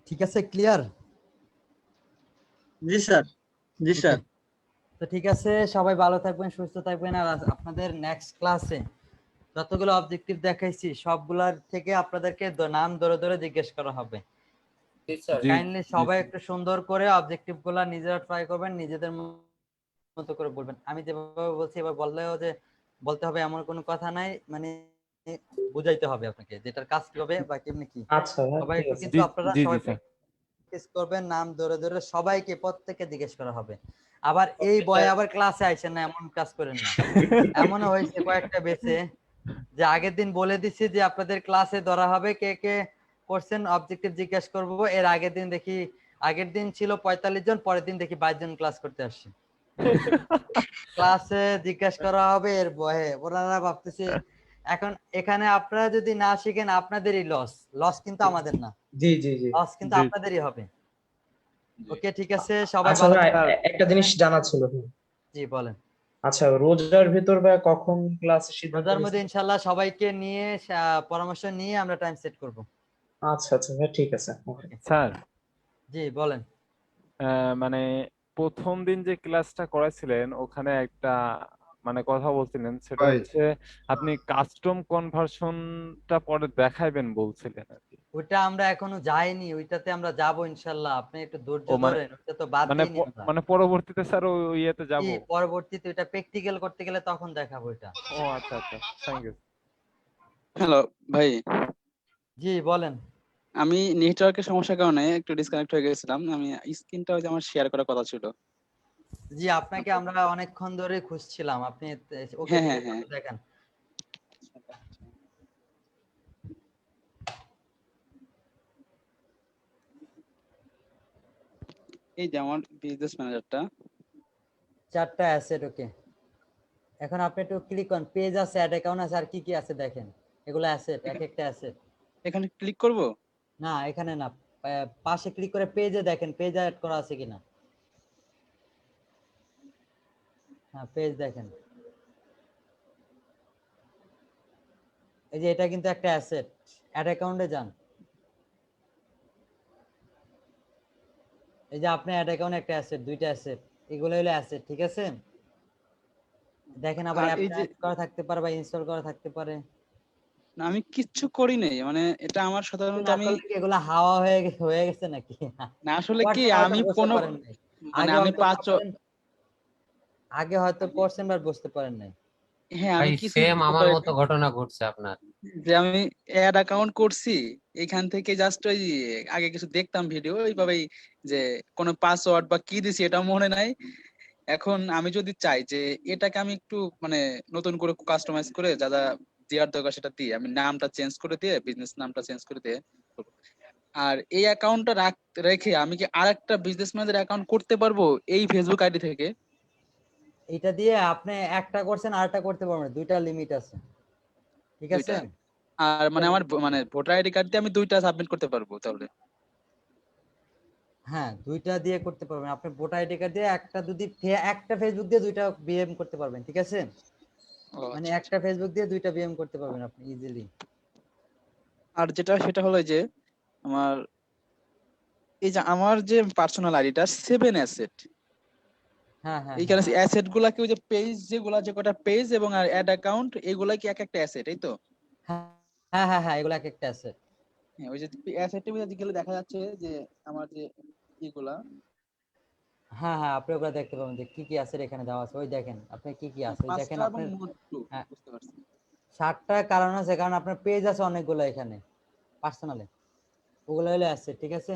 ঠিক আছে, ক্লিয়ার? জি স্যার। জি ওকে, স্যার। তো ঠিক আছে, সবাই ভালো থাকবেন, সুস্থ থাকবেন। আর আপনাদের নেক্সট ক্লাসে যতগুলো অবজেক্টিভ দেখাইছি সবগুলার থেকে আপনাদেরকে নাম ধরে ধরে জিজ্ঞেস করা হবে। জি স্যার। কাইন্ডলি সবাই একটু সুন্দর করে অবজেক্টিভ গুলা নিজেরা ট্রাই করবেন, নিজেদের মতো করে বলবেন। আমি যেভাবে বলছি এবার বললেও যে বলতে হবে এমন কোনো কথা নাই, মানে বুঝাইতে হবে আপনাকে যেটার কাজ কি হবে বা কেমনি কি। আচ্ছা ভাই, সবাই ঠিক একটু আছে। কিন্তু আপনারা জি সবাই স্যার। প্র্যাকটিস করবেন, নাম ধরে ধরে সবাইকে প্রত্যেককে জিজ্ঞেস করা হবে। আবার এই বয়ে আবার ক্লাসে আইছেন না, এমন কাজ করেন না। এমনও হয়েছে কয়েকটা বেচে যে আগের দিন বলে দিছি যে আপনাদের ক্লাসে ধরা হবে, কে কে করছেন অবজেক্টিভ জিজ্ঞেস করব, এর আগের দিন দেখি আগের দিন ছিল 45 জন, পরের দিন দেখি 22 জন ক্লাস করতে আসছে। ক্লাসে জিজ্ঞেস করা হবে এর ভয়ে ওনারা ভাবতেছে এখন এখানে আপনারা যদি না শিখেন আপনাদেরই লস, লস কিন্তু আমাদের না, জি জি জি। লস কিন্তু জি। আপনাদেরই হবে। ওকে ঠিক আছে, সবাই আচ্ছা ভালো ভাই, থাকবেন। একটা জিনিস জানা ছিল। জি বলেন। আচ্ছা, রোজার ভিতর বা কখন ক্লাস সিদ্ধান্ত রোজার মধ্যে নিয়েছেন? ইনশাআল্লাহ সবাইকে নিয়ে পরামর্শ নিয়ে আমরা টাইম সেট করব। আচ্ছা আচ্ছা ভাই, ঠিক আছে। ওকে। স্যার জি বলেন। মানে প্রথম দিন যে ক্লাসটা করাইছিলেন ওখানে একটা মানে কথা বলছিলেন, সেটা ভাই হচ্ছে আপনি কাস্টম কনভার্সনটা পরে দেখাইবেন বলছিলেন আর কি। ওইটা আমরা এখনো যাইনি, ওইটাতে আমরা যাব ইনশাআল্লাহ, আপনি একটু ধৈর্য ও মানে ধরেন, ওইটা তো বাদ মানে দিইনি আমরা। মানে পরবর্তীতে স্যার ওই ইয়েতে যাব। জি পরবর্তীতে ওইটা প্র্যাকটিক্যাল করতে গেলে তখন দেখাবো এটা। ও আচ্ছা আচ্ছা, থ্যাংক ইউ। হ্যালো ভাই, জি বলেন। আমি নেটওয়ার্কের সমস্যার কারণে একটু ডিসকানেক্ট হয়ে গেছিলাম। আমি স্ক্রিনটা ওই যে আমার শেয়ার করার কথা ছিল। জি আপনাকে আমরা অনেকক্ষণ ধরে খুঁজছিলাম, আপনি ওকে হ্যাঁ ঠিক হ্যাঁ আছে হ্যাঁ। আপনি দেখেন। এই যে আমার বিজনেস ম্যানেজারটা। 4টা অ্যাসেট, ওকে। এখন আপনি একটু ক্লিক করুন, পেজ আছে, অ্যাড অ্যাকাউন্ট আছে, আর কি কি আছে দেখেন। এগুলো অ্যাসেট, এক একটা অ্যাসেট। এখানে ক্লিক করব? না এখানে না, পাশে ক্লিক করে পেজে দেখেন, পেজ অ্যাড করা আছে কিনা। হ্যাঁ পেজ দেখেন, এই যে এটা কিন্তু একটা অ্যাসেট। অ্যাড অ্যাকাউন্টে যান, এই যে আপনি অ্যাড অ্যাকাউন্ট একটা অ্যাসেট, দুইটা অ্যাসেট, এগুলো হলো অ্যাসেট, ঠিক আছে। দেখেন আবার আর অ্যাপ এই যে করা থাকতে পারে বা ইনস্টল করা থাকতে পারে। না, আমি কিচ্ছু করি নাই, মানে এটা আমার সাধারণত না আমি করলে কি এগুলা হাওয়া হয়ে গেছে নাকি? না আসলে কি করছেন হয়তো আমি বুঝতে কোনো পারেন নাই। মানে আগে আমি হয়তো পাঁচ করছেন, আগে হয়তো করছেন বা বুঝতে পারেন নাই। হ্যাঁ ভাই আমি কিছুই সেম বুঝতে আমার মতো পারিনি ঘটনা ঘটছে আপনার। যে আমি অ্যাড অ্যাকাউন্ট করছি। এখান থেকে জাস্ট ওই আগে কিছু দেখতাম ভিডিও এইভাবেই, যে কোনো পাসওয়ার্ড বা কি দিছি এটা মনে নাই। এখন আমি যদি চাই যে এটাকে আমি একটু মানে নতুন করে কাস্টমাইজ করে যা যা দেওয়ার দরকার সেটা দিয়ে আমি নামটা চেঞ্জ করে দিয়ে বিজনেস নামটা চেঞ্জ করে দিয়ে করবো। আর এই অ্যাকাউন্টটা রেখে আমি কি আরেকটা বিজনেস ম্যানেজার অ্যাকাউন্ট করতে পারবো এই ফেসবুক আইডি থেকে? এটা দিয়ে আপনি একটা করছেন আরেকটা করতে পারবেন, দুইটা লিমিট আছে, ঠিক আছে। দুইটা? আর মানে আমার মানে ভোটার আইডি কার্ড দিয়ে আমি দুইটা সাবমিট করতে পারবো তাহলে? হ্যাঁ দুইটা দিয়ে করতে পারবেন, আপনি ভোটার আইডি কার্ড দিয়ে একটা, যদি একটা ফেসবুক দিয়ে দুইটা বিএম করতে পারবেন, ঠিক আছে। ও মানে আচ্ছা আচ্ছা। একটা ফেসবুক দিয়ে দুইটা বিএম করতে পারবেন আপনি ইজিলি। আর যেটা সেটা হলো যে আমার এই যে আমার যে পার্সোনাল আইডিটা 7 অ্যাসেট, হ্যাঁ হ্যাঁ এইখানে হ্যাঁ অ্যাসেট গুলা কি ওই যে পেজ যেগুলা যে কটা পেজ এবং আর অ্যাড অ্যাকাউন্ট এগুলা কি এক একটা অ্যাসেট, এই তো? হ্যাঁ হ্যাঁ হ্যাঁ এগুলো এক একটা আছে। হ্যাঁ ওই যে অ্যাসেটের মধ্যে গেলে দেখা যাচ্ছে যে আমার যে এগুলা হ্যাঁ হ্যাঁ আপনি ওগুলো দেখতে পাবেন যে কি কি আছে এখানে দেওয়া আছে, ওই দেখেন আপনি কি কি আছে, ওই দেখেন 5টা এবং আপনার। মোট 2 হ্যাঁ বুঝতে পারছি। 60টা কারণ আছে, কারণ আপনার পেজ আছে অনেকগুলো এখানে পার্সোনালে, ওগুলো হলে আছে, ঠিক আছে।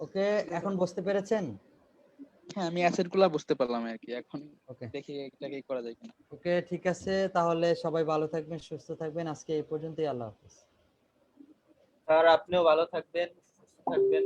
ওকে এখন বুঝতে পেরেছেন? হ্যাঁ আমি অ্যাসেট গুলা বুঝতে পারলাম আর কি, এখন ওকে দেখি এটাকে করা যায় কিনা। ওকে ঠিক আছে, তাহলে সবাই ভালো থাকবেন, সুস্থ থাকবেন, আজকে এই পর্যন্তই, আল্লাহ হাফেজ। স্যার আপনিও ভালো থাকবেন, সুস্থ থাকবেন।